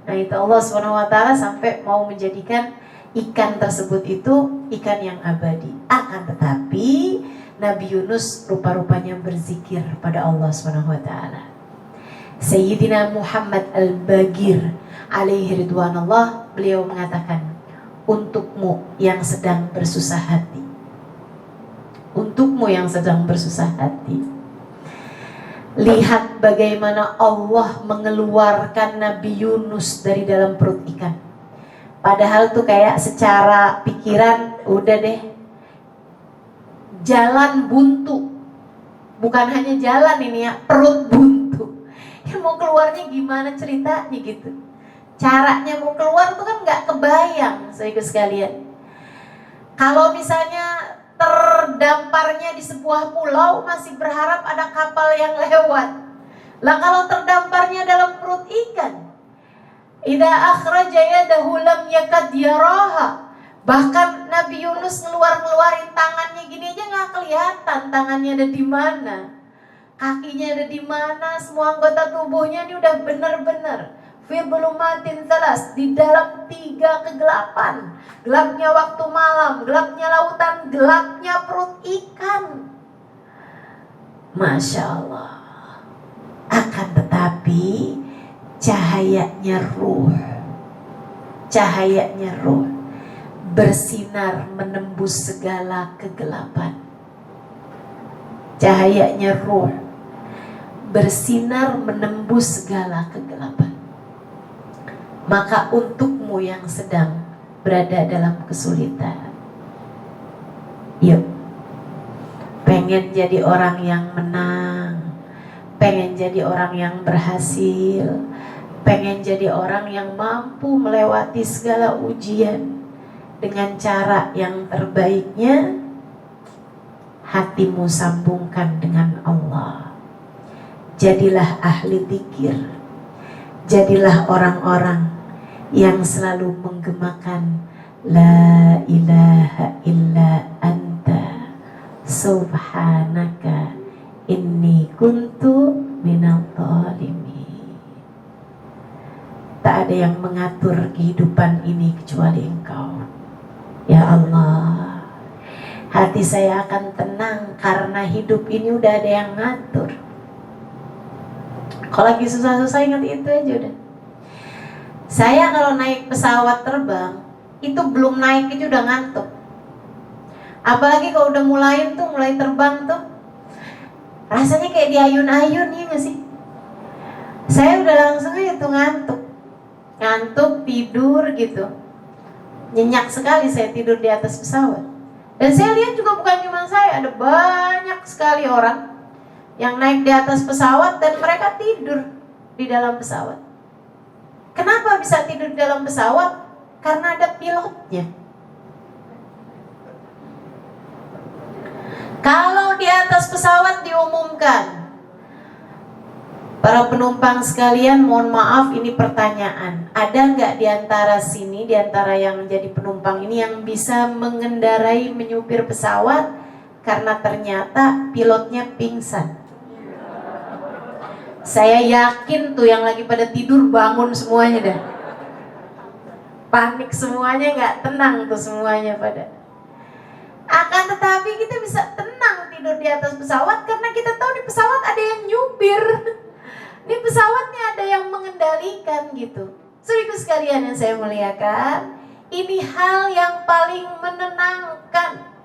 Nah, itu Allah Subhanahu wa taala sampai mau menjadikan ikan tersebut itu ikan yang abadi. Akan tetapi Nabi Yunus rupa-rupanya berzikir pada Allah Subhanahu wa taala. Sayyidina Muhammad Al-Bagir alaihi ridwanullah, beliau mengatakan, untukmu yang sedang bersusah hati. Untukmu yang sedang bersusah hati. Lihat bagaimana Allah mengeluarkan Nabi Yunus dari dalam perut ikan. Padahal tuh kayak secara pikiran udah deh jalan buntu. Bukan hanya jalan ini ya, perut buntu. Ya mau keluarnya gimana ceritanya gitu. Caranya mau keluar tuh kan gak kebayang, saudara sekalian. Kalau misalnya terdamparnya di sebuah pulau, masih berharap ada kapal yang lewat. Lah kalau terdamparnya dalam perut ikan, idza akhraja yadahu lam yakad yaraha. Bahkan Nabi Yunus ngeluarin tangannya gini aja nggak kelihatan tangannya ada di mana, kakinya ada di mana, semua anggota tubuhnya ini udah benar-benar fi dhulumatin thalas, di dalam 3 kegelapan. Gelapnya waktu malam, gelapnya lautan, gelapnya perut ikan. Masya Allah. Akan tetapi cahayanya ruh bersinar menembus segala kegelapan. Cahayanya ruh bersinar menembus segala kegelapan. Maka untukmu yang sedang berada dalam kesulitan, yuk, pengen jadi orang yang menang, pengen jadi orang yang berhasil, pengen jadi orang yang mampu melewati segala ujian dengan cara yang terbaiknya, hatimu sambungkan dengan Allah. Jadilah ahli dzikir, jadilah orang-orang yang selalu menggemakan la ilaha illa anta subhanaka inni kuntu minal zalimin. Tak ada yang mengatur kehidupan ini kecuali Engkau, ya Allah. Hati saya akan tenang karena hidup ini udah ada yang ngatur. Kalau lagi susah-susah ingat itu aja udah. Saya kalau naik pesawat terbang, itu belum naik itu udah ngantuk. Apalagi kalau udah mulai terbang tuh, rasanya kayak di ayun-ayun, ya gak sih? Saya udah langsung aja tuh ngantuk, tidur gitu. Nyenyak sekali saya tidur di atas pesawat. Dan saya lihat juga bukan cuma saya, ada banyak sekali orang yang naik di atas pesawat dan mereka tidur di dalam pesawat. Kenapa bisa tidur di dalam pesawat? Karena ada pilotnya. Kalau di atas pesawat diumumkan, para penumpang sekalian, mohon maaf ini pertanyaan, ada nggak di antara sini, di antara yang menjadi penumpang ini yang bisa mengendarai, menyupir pesawat karena ternyata pilotnya pingsan? Saya yakin tuh yang lagi pada tidur bangun semuanya dah. Panik semuanya, nggak tenang tuh semuanya pada. Akan tetapi kita bisa tenang tidur di atas pesawat karena kita tahu di pesawat ada yang nyupir. Di pesawatnya ada yang mengendalikan gitu. Saudaraku sekalian yang saya muliakan, ini hal yang paling menenangkan.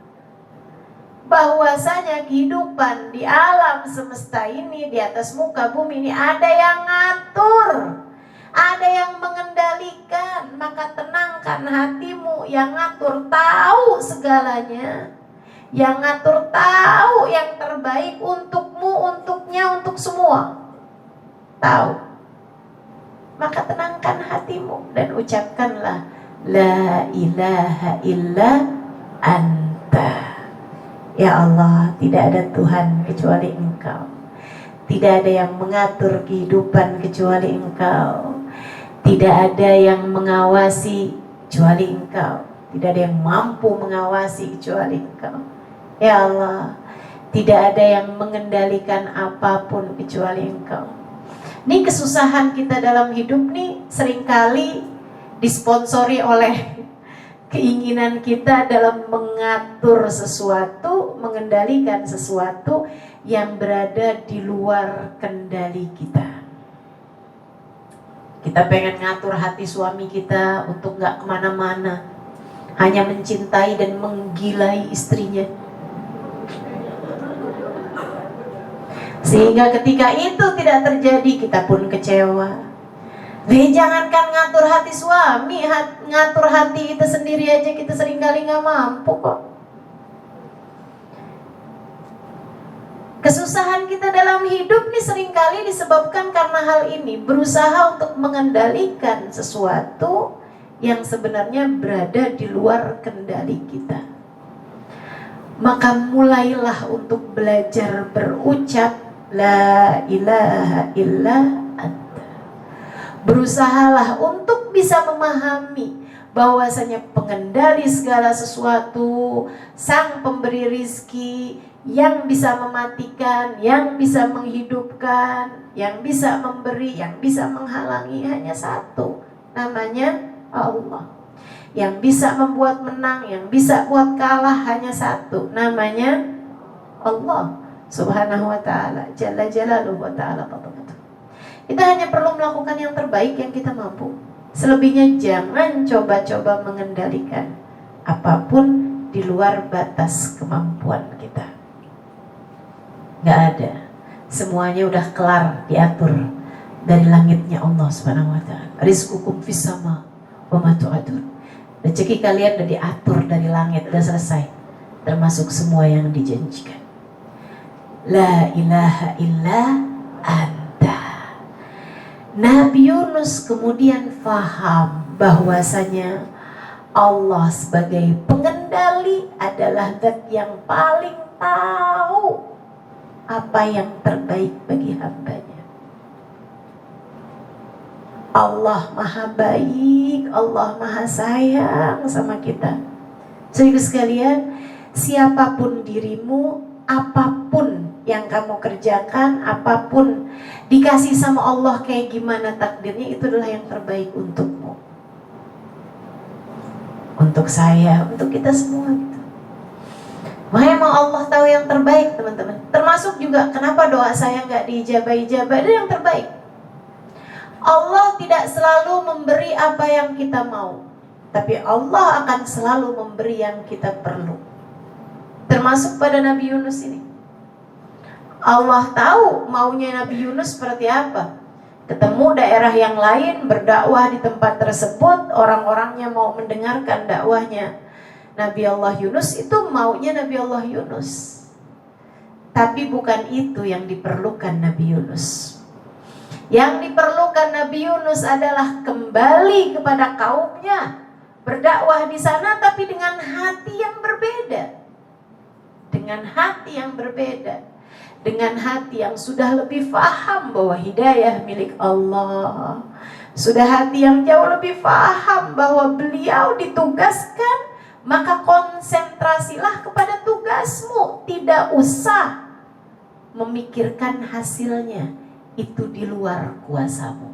Bahwasanya kehidupan di alam semesta ini, di atas muka bumi ini ada yang ngatur, ada yang mengendalikan. Maka tenangkan hatimu, yang ngatur tahu segalanya, yang ngatur tahu yang terbaik untukmu, untuknya, untuk semua tahu. Maka tenangkan hatimu dan ucapkanlah la ilaha illa anta. Ya Allah, tidak ada Tuhan kecuali Engkau. Tidak ada yang mengatur kehidupan kecuali Engkau. Tidak ada yang mengawasi kecuali Engkau. Tidak ada yang mampu mengawasi kecuali Engkau. Ya Allah, tidak ada yang mengendalikan apapun kecuali Engkau. Ini kesusahan kita dalam hidup nih seringkali disponsori oleh keinginan kita dalam mengatur sesuatu, mengendalikan sesuatu yang berada di luar kendali kita. Kita pengen ngatur hati suami kita untuk gak kemana-mana, hanya mencintai dan menggilai istrinya. Sehingga ketika itu tidak terjadi, kita pun kecewa. Jangankan ngatur hati suami, ngatur hati kita sendiri aja kita seringkali gak mampu kok. Kesusahan kita dalam hidup nih seringkali disebabkan karena hal ini. Berusaha untuk mengendalikan sesuatu yang sebenarnya berada di luar kendali kita. Maka mulailah untuk belajar berucap la ilaha illa anta. Berusahalah untuk bisa memahami bahwasanya pengendali segala sesuatu, sang pemberi rizki, yang bisa mematikan, yang bisa menghidupkan, yang bisa memberi, yang bisa menghalangi hanya satu, namanya Allah. Yang bisa membuat menang, yang bisa buat kalah hanya satu, namanya Allah Subhanahu wa ta'ala, Jalla Jalaluhu wa ta'ala. Kita hanya perlu melakukan yang terbaik yang kita mampu. Selebihnya jangan coba-coba mengendalikan apapun di luar batas kemampuan kita. Gak ada. Semuanya udah kelar diatur dari langitnya Allah Subhanahu wa ta'ala. Rizqukum fis sama wa ma tu'adun. Rezeki kalian udah diatur dari langit, udah selesai. Termasuk semua yang dijanjikan. La ilaha illa anta. Nabi Yunus kemudian faham bahwasanya Allah sebagai pengendali adalah zat yang paling tahu apa yang terbaik bagi hambanya. Allah maha baik, Allah maha sayang sama kita. Saudara sekalian, siapapun dirimu, apapun yang kamu kerjakan, apapun dikasih sama Allah kayak gimana takdirnya, itu adalah yang terbaik untukmu, untuk saya, untuk kita semua gitu. Memang Allah tahu yang terbaik, teman-teman. Termasuk juga kenapa doa saya nggak diijabah-ijabah, itu yang terbaik. Allah tidak selalu memberi apa yang kita mau, tapi Allah akan selalu memberi yang kita perlu. Termasuk pada Nabi Yunus ini. Allah tahu maunya Nabi Yunus seperti apa. Ketemu daerah yang lain, berdakwah di tempat tersebut, orang-orangnya mau mendengarkan dakwahnya Nabi Allah Yunus, itu maunya Nabi Allah Yunus. Tapi bukan itu yang diperlukan Nabi Yunus. Yang diperlukan Nabi Yunus adalah kembali kepada kaumnya, berdakwah di sana tapi dengan hati yang berbeda. Dengan hati yang berbeda. Dengan hati yang sudah lebih paham bahwa hidayah milik Allah. Sudah hati yang jauh lebih paham bahwa beliau ditugaskan, maka konsentrasilah kepada tugasmu. Tidak usah memikirkan hasilnya. itu di luar kuasamu.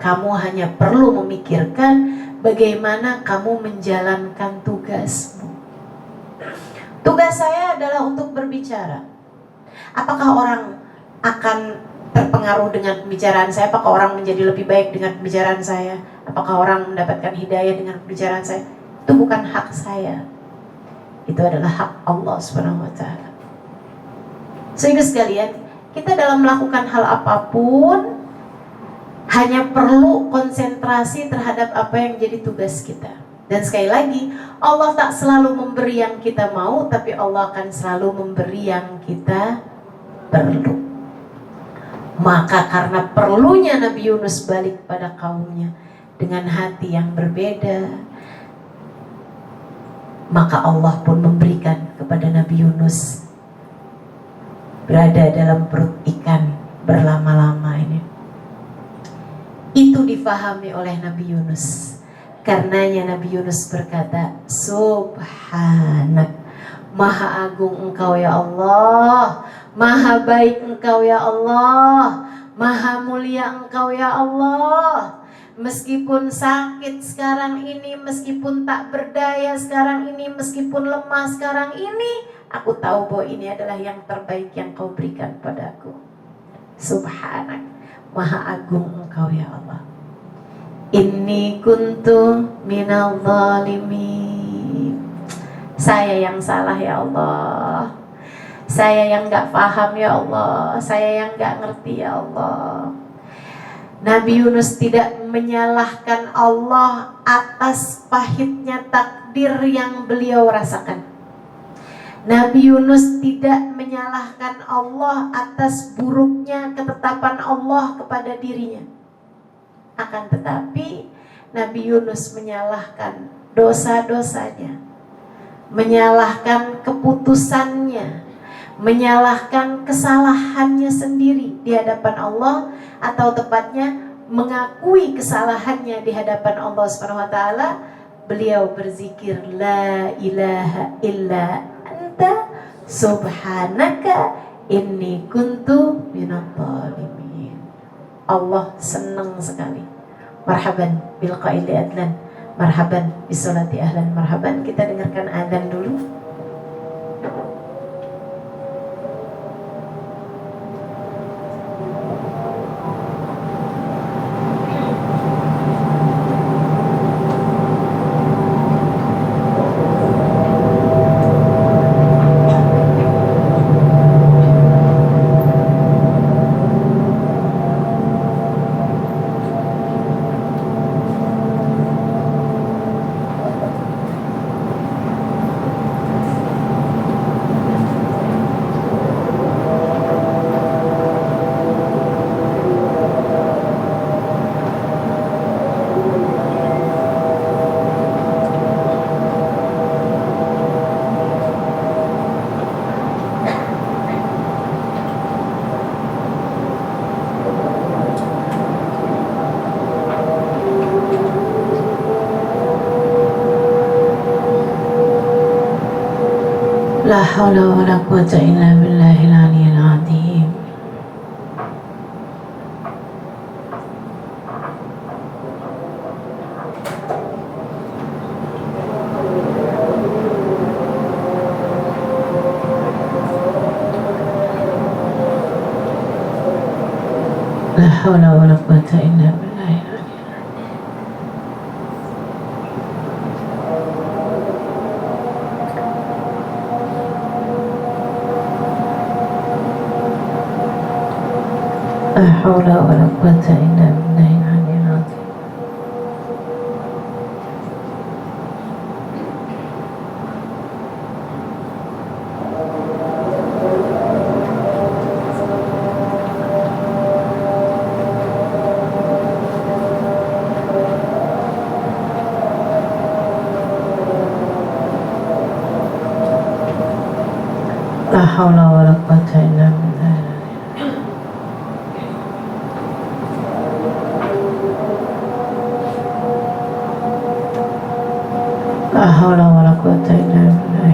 Kamu hanya perlu memikirkan bagaimana kamu menjalankan tugasmu. Tugas saya adalah untuk berbicara. Apakah orang akan terpengaruh dengan pembicaraan saya? Apakah orang menjadi lebih baik dengan pembicaraan saya? Apakah orang mendapatkan hidayah dengan pembicaraan saya? Itu bukan hak saya. Itu adalah hak Allah Subhanahu wa taala. Sehingga sekalian, kita dalam melakukan hal apapun hanya perlu konsentrasi terhadap apa yang jadi tugas kita. Dan sekali lagi, Allah tak selalu memberi yang kita mau, tapi Allah akan selalu memberi yang kita perlu. Maka karena perlunya Nabi Yunus balik pada kaumnya dengan hati yang berbeda, maka Allah pun memberikan kepada Nabi Yunus berada dalam perut ikan berlama-lama ini. Itu difahami oleh Nabi Yunus. Karenanya Nabi Yunus berkata, Subhanak, Maha agung Engkau ya Allah, Maha baik Engkau ya Allah, Maha mulia Engkau ya Allah. Meskipun sakit sekarang ini, meskipun tak berdaya sekarang ini, meskipun lemah sekarang ini, aku tahu bahwa ini adalah yang terbaik yang Kau berikan padaku. Subhanak, Maha agung Engkau ya Allah. Inni kuntu minal zalimin. Saya yang salah ya Allah. Saya yang gak paham ya Allah. Saya yang gak ngerti ya Allah. Nabi Yunus tidak menyalahkan Allah atas pahitnya takdir yang beliau rasakan. Nabi Yunus tidak menyalahkan Allah atas buruknya ketetapan Allah kepada dirinya. Akan tetapi Nabi Yunus menyalahkan dosa-dosanya, menyalahkan keputusannya, menyalahkan kesalahannya sendiri di hadapan Allah, atau tepatnya mengakui kesalahannya di hadapan Allah Subhanahu wa taala. Beliau berzikir, la ilaha illa anta subhanaka inni kuntu minadh dhalimin. Allah senang sekali. Marhaban bil qaili adlan, marhaban bis salati ahlan, marhaban. Kita dengarkan adzan dulu. La haula wa la quwwata illa billahil aliyyil azim. La haula wa la quwwata illa billahil aliyyil azim. La haula wa la quwwata illa billahil aliyyil azim. La haula wa la quwwata illa billah. La haula wa la quwwata illa billah.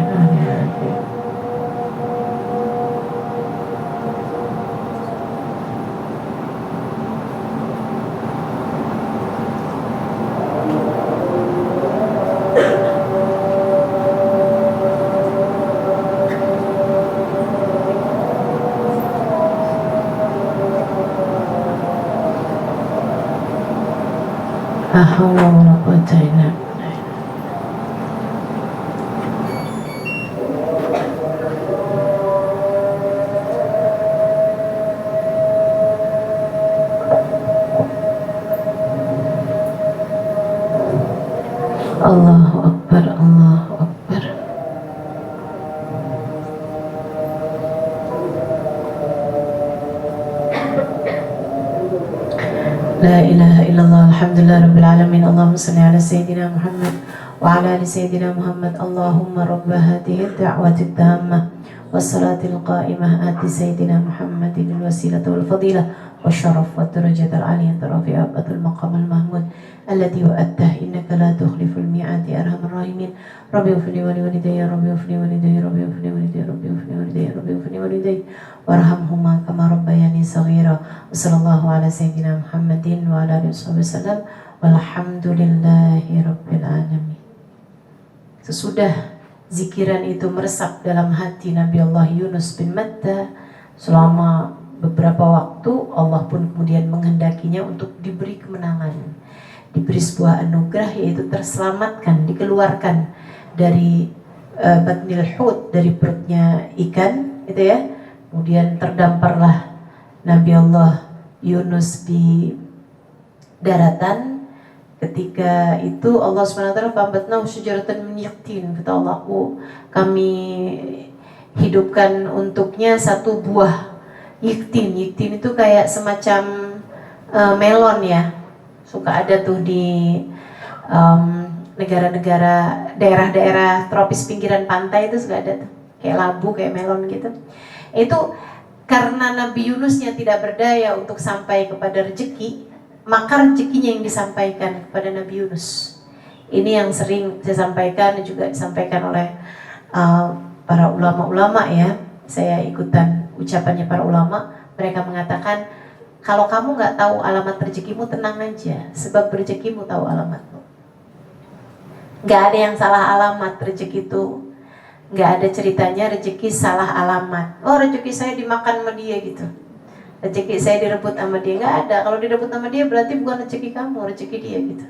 haula wala quwwata illa billah. Allahu Akbar, Allahu Akbar. La ilaha illallah, alhamdulillah rabbil alamin. Allahumma salli ala sayyidina Muhammad wa ala ali sayyidina Muhammad. Allahumma rabba hadhihi ad-da'wati at-tammah was-salatil qa'imah ati sayyidina Muhammadin al-wasilah wal fadilah والشرف والدرجة العالية الرفيعة المقام المحمود الذي وأته إنك لا تخلف الميعاد يا أرحم الراحمين. ربي اغفر لي ولوالدي، ربي اغفر لي ولوالدي، ربي اغفر لي ولوالدي، ربي اغفر لي ولوالدي، ربي اغفر لي ولوالدي وارحمهما كما ربياني صغيرا. وصلى الله على سيدنا محمد وعلى آله وصحبه وسلم والحمد لله رب العالمين. Sesudah zikiran itu meresap dalam hati Nabi Allah Yunus bin Matta selama beberapa waktu, Allah pun kemudian menghendakinya untuk diberi kemenangan, diberi sebuah anugerah, yaitu terselamatkan, dikeluarkan dari batnil hut, dari perutnya ikan, gitu ya. Kemudian terdamparlah Nabi Allah Yunus di daratan. Ketika itu Allah SWT fambatnahu syajaratan min yaqtin, kata Allah, kami hidupkan untuknya satu buah yiktin. Yiktin itu kayak semacam melon ya, suka ada tuh di negara-negara, daerah-daerah tropis pinggiran pantai itu suka ada tuh, kayak labu, kayak melon gitu. Itu karena Nabi Yunusnya tidak berdaya untuk sampai kepada rezeki, maka rezekinya yang disampaikan kepada Nabi Yunus. Ini yang sering saya sampaikan, juga disampaikan oleh para ulama-ulama ya. Saya ikutan ucapannya para ulama, mereka mengatakan kalau kamu nggak tahu alamat rezekimu, tenang aja, sebab rezekimu tahu alamatmu. Nggak ada yang salah alamat rezeki itu, nggak ada ceritanya rezeki salah alamat. Oh, rezeki saya dimakan sama dia gitu, rezeki saya direbut sama dia. Nggak ada. Kalau direbut sama dia berarti bukan rezeki kamu, rezeki dia gitu.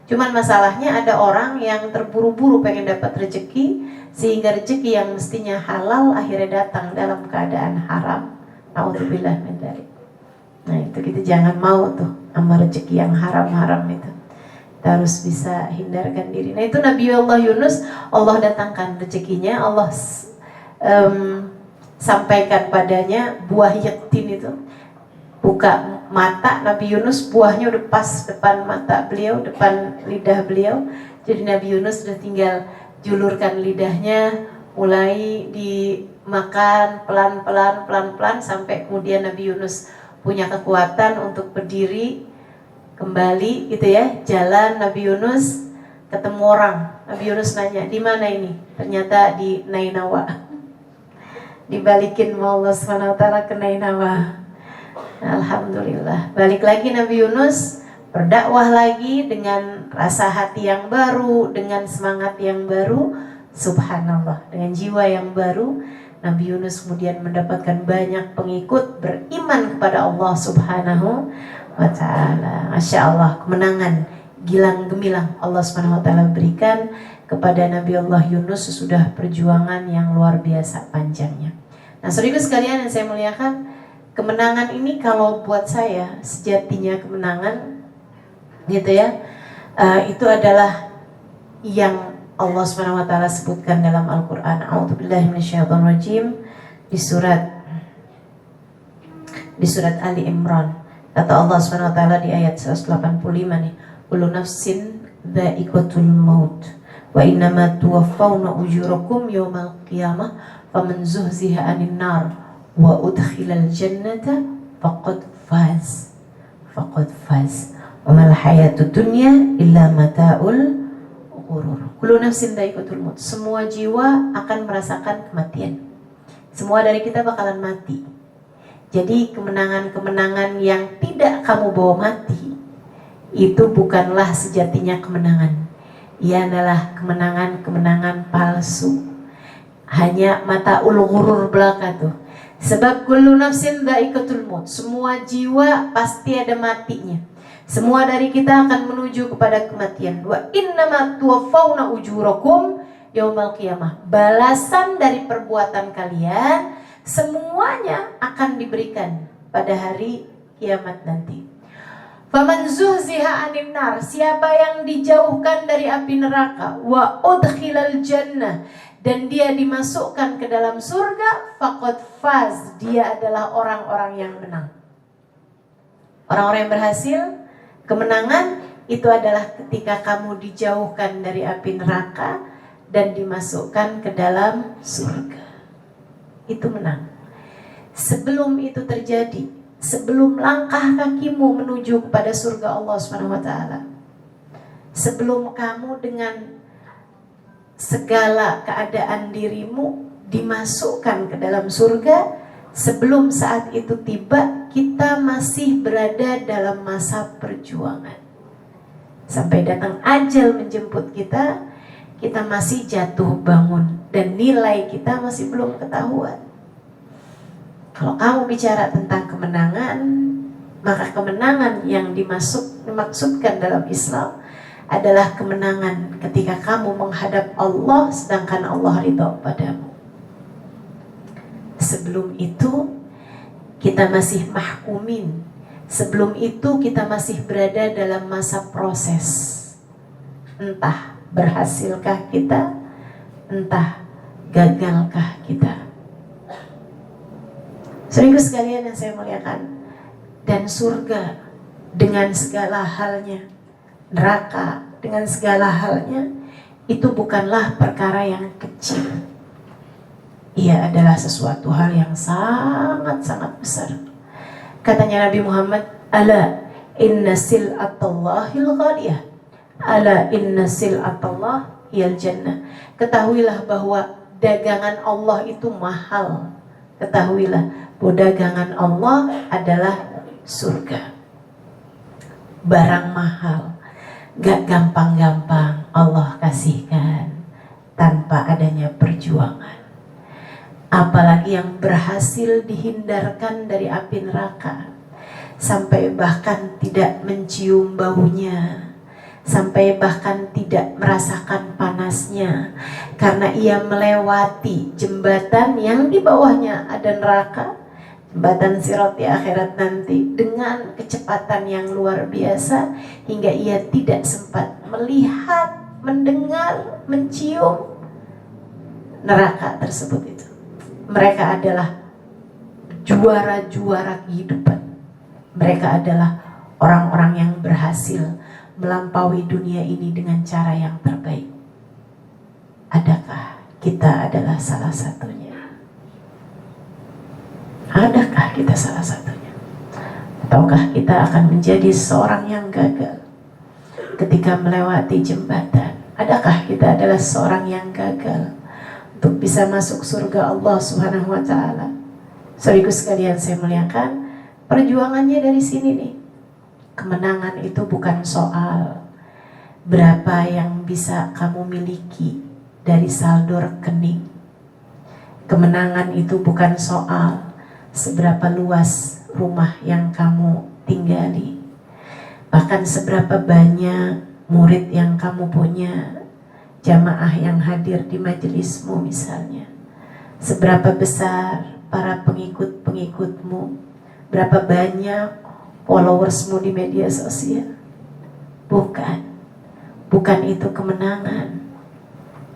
Cuman masalahnya ada orang yang terburu-buru pengen dapat rezeki, sehingga rezeki yang mestinya halal akhirnya datang dalam keadaan haram. Nauzubillah min dzalik. Nah, itu kita jangan mau tuh sama rezeki yang haram-haram itu. Kita harus bisa hindarkan diri. Nah, itu Nabi Allah Yunus, Allah datangkan rezekinya, Allah sampaikan padanya buah yaktin itu. Buka mata Nabi Yunus, buahnya udah pas depan mata beliau, depan lidah beliau. Jadi Nabi Yunus sudah tinggal julurkan lidahnya, mulai dimakan pelan-pelan sampai kemudian Nabi Yunus punya kekuatan untuk berdiri kembali gitu ya. Jalan Nabi Yunus, ketemu orang. Nabi Yunus nanya, di mana ini? Ternyata di Nainawa. Dibalikin Allah SWT ke Nainawa. Alhamdulillah. Balik lagi Nabi Yunus, berdakwah lagi dengan rasa hati yang baru, dengan semangat yang baru. Subhanallah, dengan jiwa yang baru, Nabi Yunus kemudian mendapatkan banyak pengikut, beriman kepada Allah Subhanahu wa ta'ala. Masya Allah, kemenangan gilang gemilang Allah Subhanahu wa ta'ala berikan kepada Nabi Allah Yunus sesudah perjuangan yang luar biasa panjangnya. Nah, saudara sekalian yang saya muliakan, kemenangan ini kalau buat saya sejatinya kemenangan gitu ya, itu adalah yang Allah Subhanahu wa taala sebutkan dalam Al-Qur'an. A'udzubillahi minasyaitonirrajim, di surat Ali Imran. Kata Allah Subhanahu wa taala di ayat 185 nih, kullu nafsin dha'iqatul maut wa innama tuwaffawna ujurakum yawmal qiyamah faman zuhziha 'anil nar wa udkhilal jannata faqad faz wa mal hayatud dunya illa mata'ul ghurur. Kullu nafsin dha'iqatul maut. Semua jiwa akan merasakan kematian. Semua dari kita bakalan mati. Jadi kemenangan-kemenangan yang tidak kamu bawa mati itu bukanlah sejatinya kemenangan. Ia adalah kemenangan-kemenangan palsu. Hanya mata'ul ghurur belaka tuh. Sebab kullu nafsin dha'iqatul maut. Semua jiwa pasti ada matinya. Semua dari kita akan menuju kepada kematian. Wa innama tuwaffawna ujurakum yaumal qiyamah. Balasan dari perbuatan kalian semuanya akan diberikan pada hari kiamat nanti. Faman zuhziha 'anil nar, siapa yang dijauhkan dari api neraka, wa udkhilal jannah, dan dia dimasukkan ke dalam surga, faqad faz, dia adalah orang-orang yang menang. Orang-orang yang berhasil, kemenangan itu adalah ketika kamu dijauhkan dari api neraka dan dimasukkan ke dalam surga. Itu menang. Sebelum itu terjadi, sebelum langkah kakimu menuju kepada surga Allah SWT, sebelum kamu dengan segala keadaan dirimu dimasukkan ke dalam surga, sebelum saat itu tiba, kita masih berada dalam masa perjuangan. Sampai datang ajal menjemput kita, kita masih jatuh bangun dan nilai kita masih belum ketahuan. Kalau kamu bicara tentang kemenangan, maka kemenangan yang dimaksudkan dalam Islam adalah kemenangan ketika kamu menghadap Allah sedangkan Allah ridha padamu. Sebelum itu kita masih mahkumin. Sebelum itu kita masih berada dalam masa proses. Entah berhasilkah kita, entah gagalkah kita. Saudaraku sekalian yang saya muliakan, dan surga dengan segala halnya, neraka dengan segala halnya, itu bukanlah perkara yang kecil. Ia adalah sesuatu hal yang sangat-sangat besar. Katanya Nabi Muhammad, ala inna sil'atallahil ghaliyah, ala inna sil'atallah hiyal jannah. Ketahuilah bahwa dagangan Allah itu mahal. Ketahuilah bahwa dagangan Allah adalah surga. Barang mahal, gak gampang-gampang Allah kasihkan tanpa adanya perjuangan. Apalagi yang berhasil dihindarkan dari api neraka, sampai bahkan tidak mencium baunya, sampai bahkan tidak merasakan panasnya, karena ia melewati jembatan yang di bawahnya ada neraka, jembatan Sirat di akhirat nanti, dengan kecepatan yang luar biasa, hingga ia tidak sempat melihat, mendengar, mencium neraka tersebut itu. Mereka adalah juara-juara kehidupan. Mereka adalah orang-orang yang berhasil melampaui dunia ini dengan cara yang terbaik. Adakah kita adalah salah satunya? Adakah kita salah satunya? Ataukah kita akan menjadi seorang yang gagal ketika melewati jembatan? Adakah kita adalah seorang yang gagal untuk bisa masuk surga Allah Subhanahu wa taala? Saudaraku sekalian saya muliakan, perjuangannya dari sini nih. Kemenangan itu bukan soal berapa yang bisa kamu miliki dari saldo rekening. Kemenangan itu bukan soal seberapa luas rumah yang kamu tinggali, bahkan seberapa banyak murid yang kamu punya, jamaah yang hadir di majelismu misalnya, seberapa besar para pengikut-pengikutmu, berapa banyak followersmu di media sosial. Bukan itu kemenangan.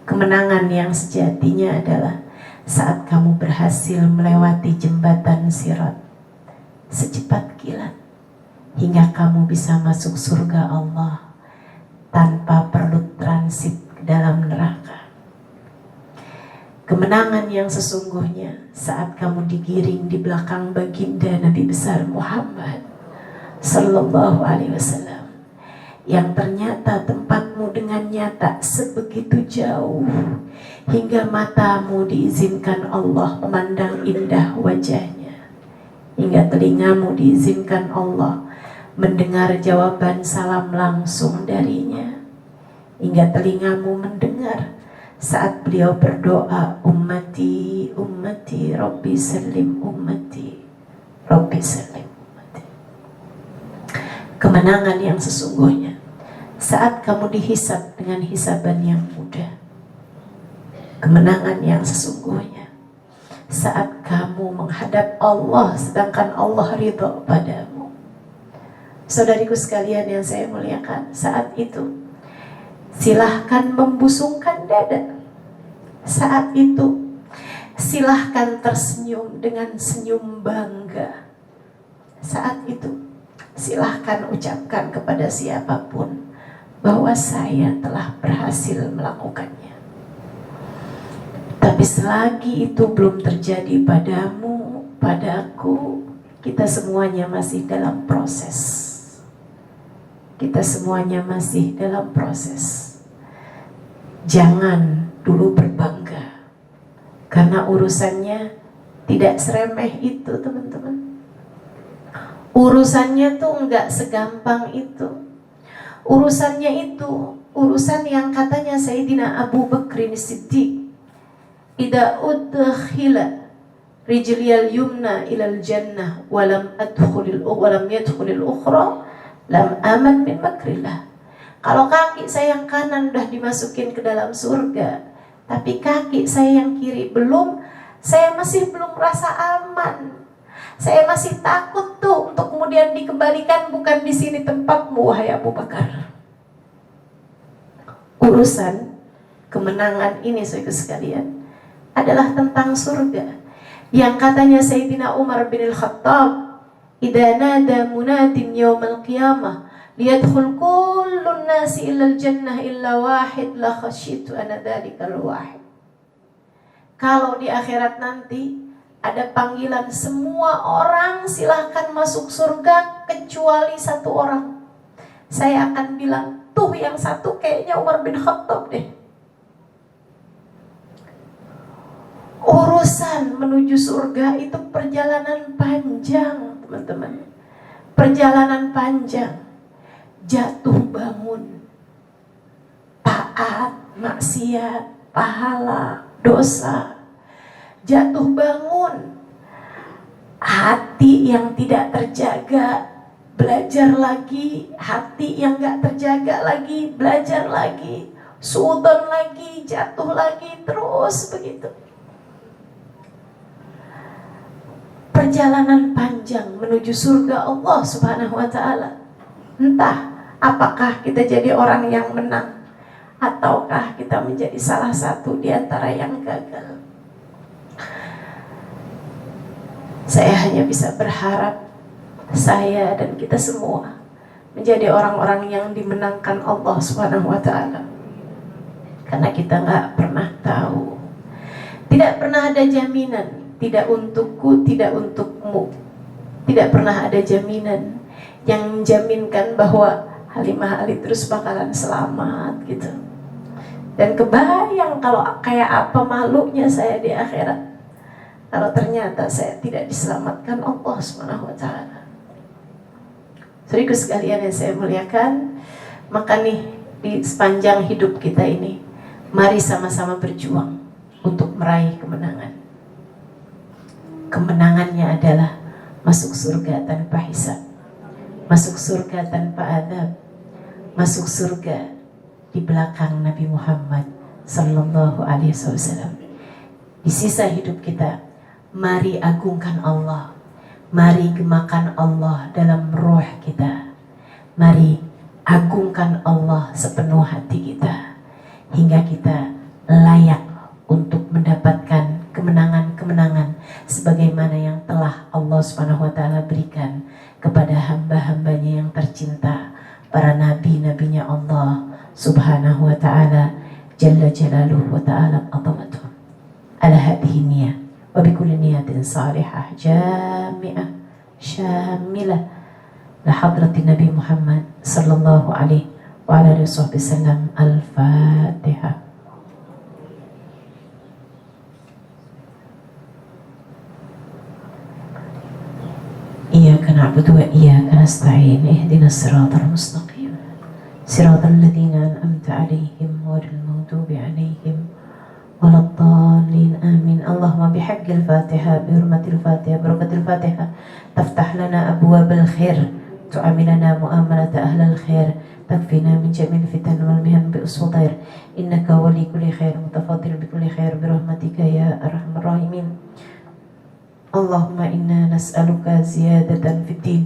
Kemenangan yang sejatinya adalah saat kamu berhasil melewati jembatan Sirat secepat kilat, hingga kamu bisa masuk surga Allah tanpa perlu transit ke dalam neraka. Kemenangan yang sesungguhnya saat kamu digiring di belakang baginda Nabi besar Muhammad Sallallahu Alaihi Wasallam, yang ternyata tempatmu dengan nyata sebegitu jauh, hingga matamu diizinkan Allah memandang indah wajahnya, hingga telingamu diizinkan Allah mendengar jawaban salam langsung darinya, hingga telingamu mendengar saat beliau berdoa, ummati, ummati, Rabbi salim ummati, Rabbi salim ummati. kemenangan yang sesungguhnya saat kamu dihisab dengan hisaban yang mudah. Kemenangan yang sesungguhnya saat kamu menghadap Allah sedangkan Allah ridha padamu. Saudariku sekalian yang saya muliakan, saat itu silahkan membusungkan dada. Saat itu silahkan tersenyum dengan senyum bangga. Saat itu silahkan ucapkan kepada siapapun bahwa saya telah berhasil melakukannya. Tapi selagi itu belum terjadi padamu, padaku, kita semuanya masih dalam proses. Kita semuanya masih dalam proses. Jangan dulu berbangga, karena urusannya tidak seremeh itu, teman-teman. Urusannya tuh enggak segampang itu. Urusannya itu urusan yang katanya Sayyidina Abu Bakrin Siddiq, "Idza udkhila rijliyal yumna ilal jannah walam yadkhulil ukhra lam aman min makrillah." Kalau kaki saya yang kanan udah dimasukin ke dalam surga, tapi kaki saya yang kiri belum, saya masih belum merasa aman. Saya masih takut tuh untuk kemudian dikembalikan, bukan di sini tempatmu wahai Abu Bakar. Urusan kemenangan ini saudara sekalian adalah tentang surga. Yang katanya Sayyidina Umar bin Al-Khattab, "Idza nada munadin yaumal qiyamah liyadkhul kullun nasi illa al-jannah illa wahid la khasyitu ana dzalikal wahid." Kalau di akhirat nanti ada panggilan semua orang silahkan masuk surga kecuali satu orang, saya akan bilang, tuh yang satu kayaknya Umar bin Khattab deh. Urusan menuju surga itu perjalanan panjang, teman-teman. Perjalanan panjang. Jatuh bangun, taat, maksiat, pahala, dosa. Jatuh bangun, hati yang tidak terjaga, belajar lagi. Hati yang gak terjaga lagi, belajar lagi. Suudon lagi, jatuh lagi, terus begitu. Perjalanan panjang menuju surga Allah Subhanahu wa ta'ala. Entah apakah kita jadi orang yang menang, ataukah kita menjadi salah satu di antara yang gagal. Saya hanya bisa berharap saya dan kita semua menjadi orang-orang yang dimenangkan Allah Subhanahu wa ta'ala. Karena kita gak pernah tahu. Tidak pernah ada jaminan, tidak untukku, tidak untukmu. Tidak pernah ada jaminan yang menjaminkan bahwa Halimah Ali terus bakalan selamat gitu. Dan kebayang kalau kayak apa malunya saya di akhirat kalau ternyata saya tidak diselamatkan Allah Subhanahu wa ta'ala. Saudaraku sekalian yang saya muliakan, maka nih di sepanjang hidup kita ini, mari sama-sama berjuang untuk meraih kemenangan. Kemenangannya adalah masuk surga tanpa hisab, masuk surga tanpa adab, masuk surga di belakang Nabi Muhammad sallallahu alaihi wasallam. Di sisa hidup kita, mari agungkan Allah, mari gemakan Allah dalam roh kita, mari agungkan Allah sepenuh hati kita, hingga kita layak untuk mendapatkan kemenangan-kemenangan sebagaimana yang telah Allah Subhanahu wa ta'ala berikan kepada hamba-hambanya yang tercinta, para nabi-nabinya Allah Subhanahu wa ta'ala Jalla Jalaluhu wa ta'ala azamatuh. Ala hadhihi niyah wa bikulli niyatin salihah jami'ah syamilah la hadratin Nabi Muhammad sallallahu alaihi wa ala alihi wasallam. Al-Fatihah. Iyyaka na'budu wa iyyaka nasta'in. Ihdinas siratal mustaqim. Siratal ladzina an'amta 'alaihim ghairil maghdubi 'alaihim waladdallin. Amin. Allahumma bihaqqil Fatihah, bi hurmatil Fatihah, barakatil Fatihah, taftah lana abwabal khair تعاملنا معاملة أهل الخير تكفينا من جميع الفتن والمهن بأسود خير إنك ولي كل خير متفضل بكل خير برحمتك يا أرحم الراحمين اللهم إنا نسألك زيادة في الدين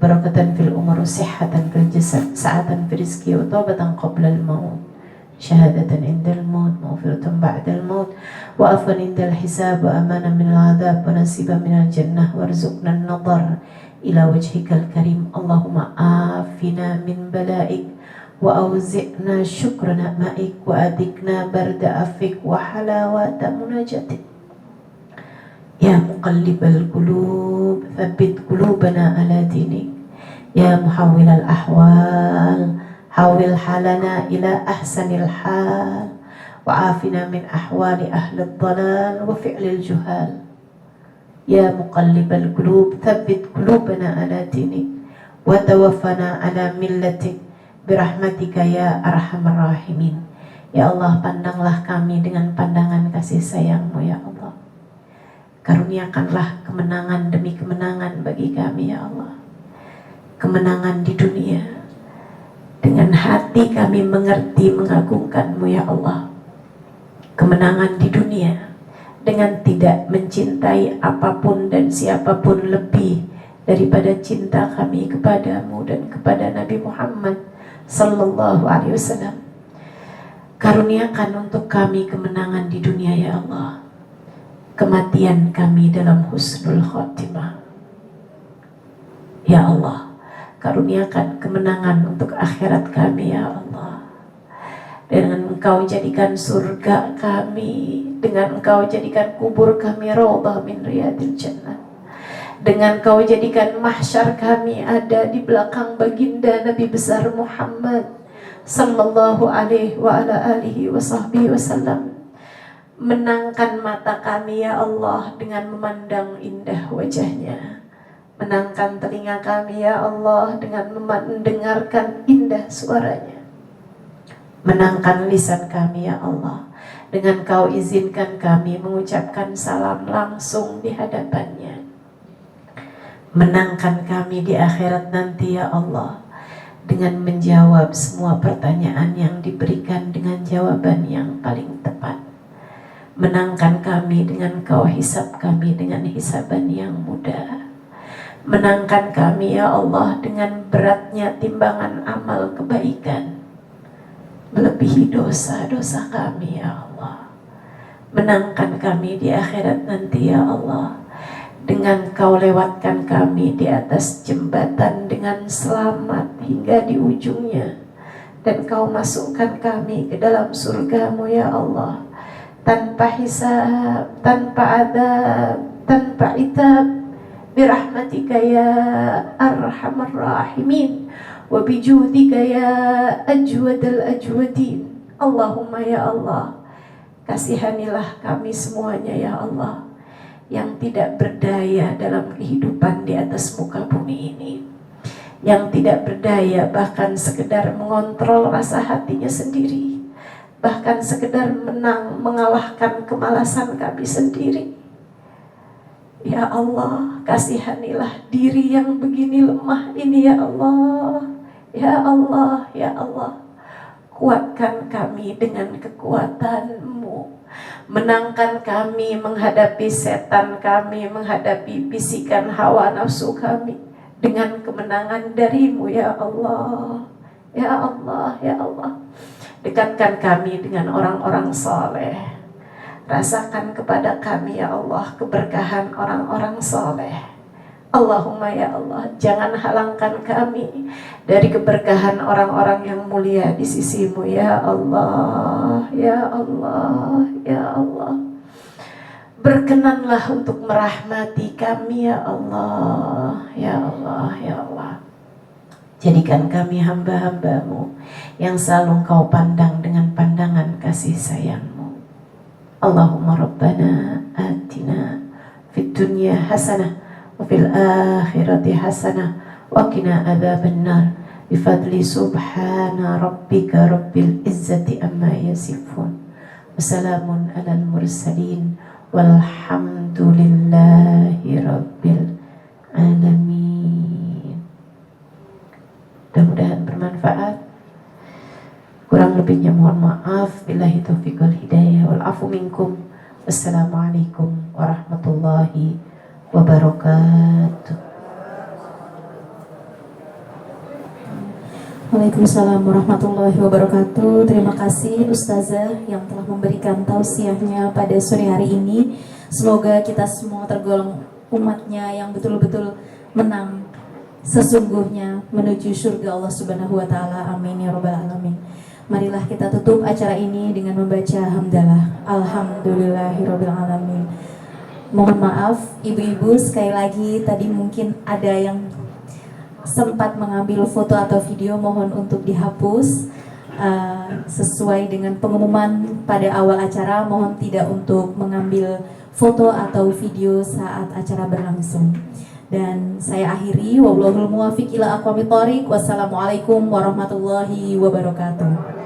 بركة في الأمور صحة في الجسد سعة في الرزق وتوبة قبل الموت شهادة عند الموت مغفرة بعد الموت وعفوا عند الحساب وأمانا من العذاب ونصيبا من الجنة وارزقنا النظر إلى وجهك الكريم اللهم عافنا من بلائك وأوزعنا شكر نعمائك وأذقنا برد عفوك وحلاوة مناجاتك يا مقلب القلوب ثبت قلوبنا على دينك يا محول الأحوال حول حالنا إلى أحسن الحال وعافنا من أحوال أهل الضلال وفعل الجهال يا مقلب القلوب ثبت قلوبنا على دينك وتوفنا على ملتك برحمتك يا أرحم الراحمين Ya Allah, pandanglah kami dengan pandangan kasih sayang-Mu ya Allah. Karuniakanlah kemenangan demi kemenangan bagi kami ya Allah. Kemenangan di dunia, dengan hati kami mengerti mengagungkan-Mu ya Allah. Kemenangan di dunia dengan tidak mencintai apapun dan siapapun lebih daripada cinta kami kepadamu dan kepada Nabi Muhammad sallallahu alaihi wasallam. Karuniakan untuk kami kemenangan di dunia ya Allah. Kematian kami dalam husnul khotimah. Ya Allah, karuniakan kemenangan untuk akhirat kami ya Allah. Dengan Engkau jadikan surga kami, dengan Engkau jadikan kubur kami raudhah min riyadil jannah. Dengan Engkau jadikan mahsyar kami ada di belakang baginda Nabi besar Muhammad sallallahu alaihi wa ala alihi wa sahbihi wasallam. Menangkan mata kami ya Allah dengan memandang indah wajahnya. Menangkan telinga kami ya Allah dengan mendengarkan indah suaranya. Menangkan lisan kami ya Allah dengan Kau izinkan kami mengucapkan salam langsung di hadapannya. Menangkan kami di akhirat nanti ya Allah dengan menjawab semua pertanyaan yang diberikan dengan jawaban yang paling tepat. Menangkan kami dengan Kau hisab kami dengan hisaban yang mudah. Menangkan kami ya Allah dengan beratnya timbangan amal kebaikan melebihi dosa-dosa kami ya Allah. Menangkan kami di akhirat nanti ya Allah dengan Kau lewatkan kami di atas jembatan dengan selamat hingga di ujungnya, dan Kau masukkan kami ke dalam surga-Mu ya Allah, tanpa hisab, tanpa adab, tanpa itab, birahmatika ya arhamar rahimin wa bijudika ya ajwadal ajwadin. Allahumma ya Allah, kasihanilah kami semuanya ya Allah yang tidak berdaya dalam kehidupan di atas muka bumi ini, yang tidak berdaya bahkan sekedar mengontrol rasa hatinya sendiri, bahkan sekedar mengalahkan kemalasan kami sendiri. Ya Allah, kasihanilah diri yang begini lemah ini ya Allah. Ya Allah, ya Allah, kuatkan kami dengan kekuatan-Mu. Menangkan kami menghadapi setan kami, menghadapi bisikan hawa nafsu kami dengan kemenangan dari-Mu ya Allah. Ya Allah, ya Allah, dekatkan kami dengan orang-orang saleh. Rasakan kepada kami ya Allah keberkahan orang-orang saleh. Allahumma ya Allah, jangan halangkan kami dari keberkahan orang-orang yang mulia di sisi-Mu ya Allah. Ya Allah, ya Allah, berkenanlah untuk merahmati kami ya Allah. Ya Allah, ya Allah, jadikan kami hamba-hamba-Mu yang selalu Kau pandang dengan pandangan kasih sayang-Mu. Allahumma rabbana atina fid dunya hasanah wa fil akhirati hasanah wa qina adzabannar bifadli subhana rabbika rabbil izzati amma yasifun wa salamun alal mursalin walhamdulillahi rabbil alamin. Sebelumnya mohon maaf. Billahi taufiq wal hidayah wal afu minkum. Wassalamualaikum warahmatullahi wabarakatuh. Waalaikumsalam warahmatullahi wabarakatuh. Terima kasih Ustazah yang telah memberikan tausiahnya pada sore hari ini. Semoga kita semua tergolong umatnya yang betul-betul menang sesungguhnya menuju surga Allah Subhanahu wa taala. Amin ya rabbal alamin. Marilah kita tutup acara ini dengan membaca hamdalah. Alhamdulillahirabbil alamin. Mohon maaf ibu-ibu, sekali lagi tadi mungkin ada yang sempat mengambil foto atau video, mohon untuk dihapus. Sesuai dengan pengumuman pada awal acara, mohon tidak untuk mengambil foto atau video saat acara berlangsung. Dan saya akhiri, wallahul muwaffiq ila aqwamit thoriq. Wassalamualaikum warahmatullahi wabarakatuh.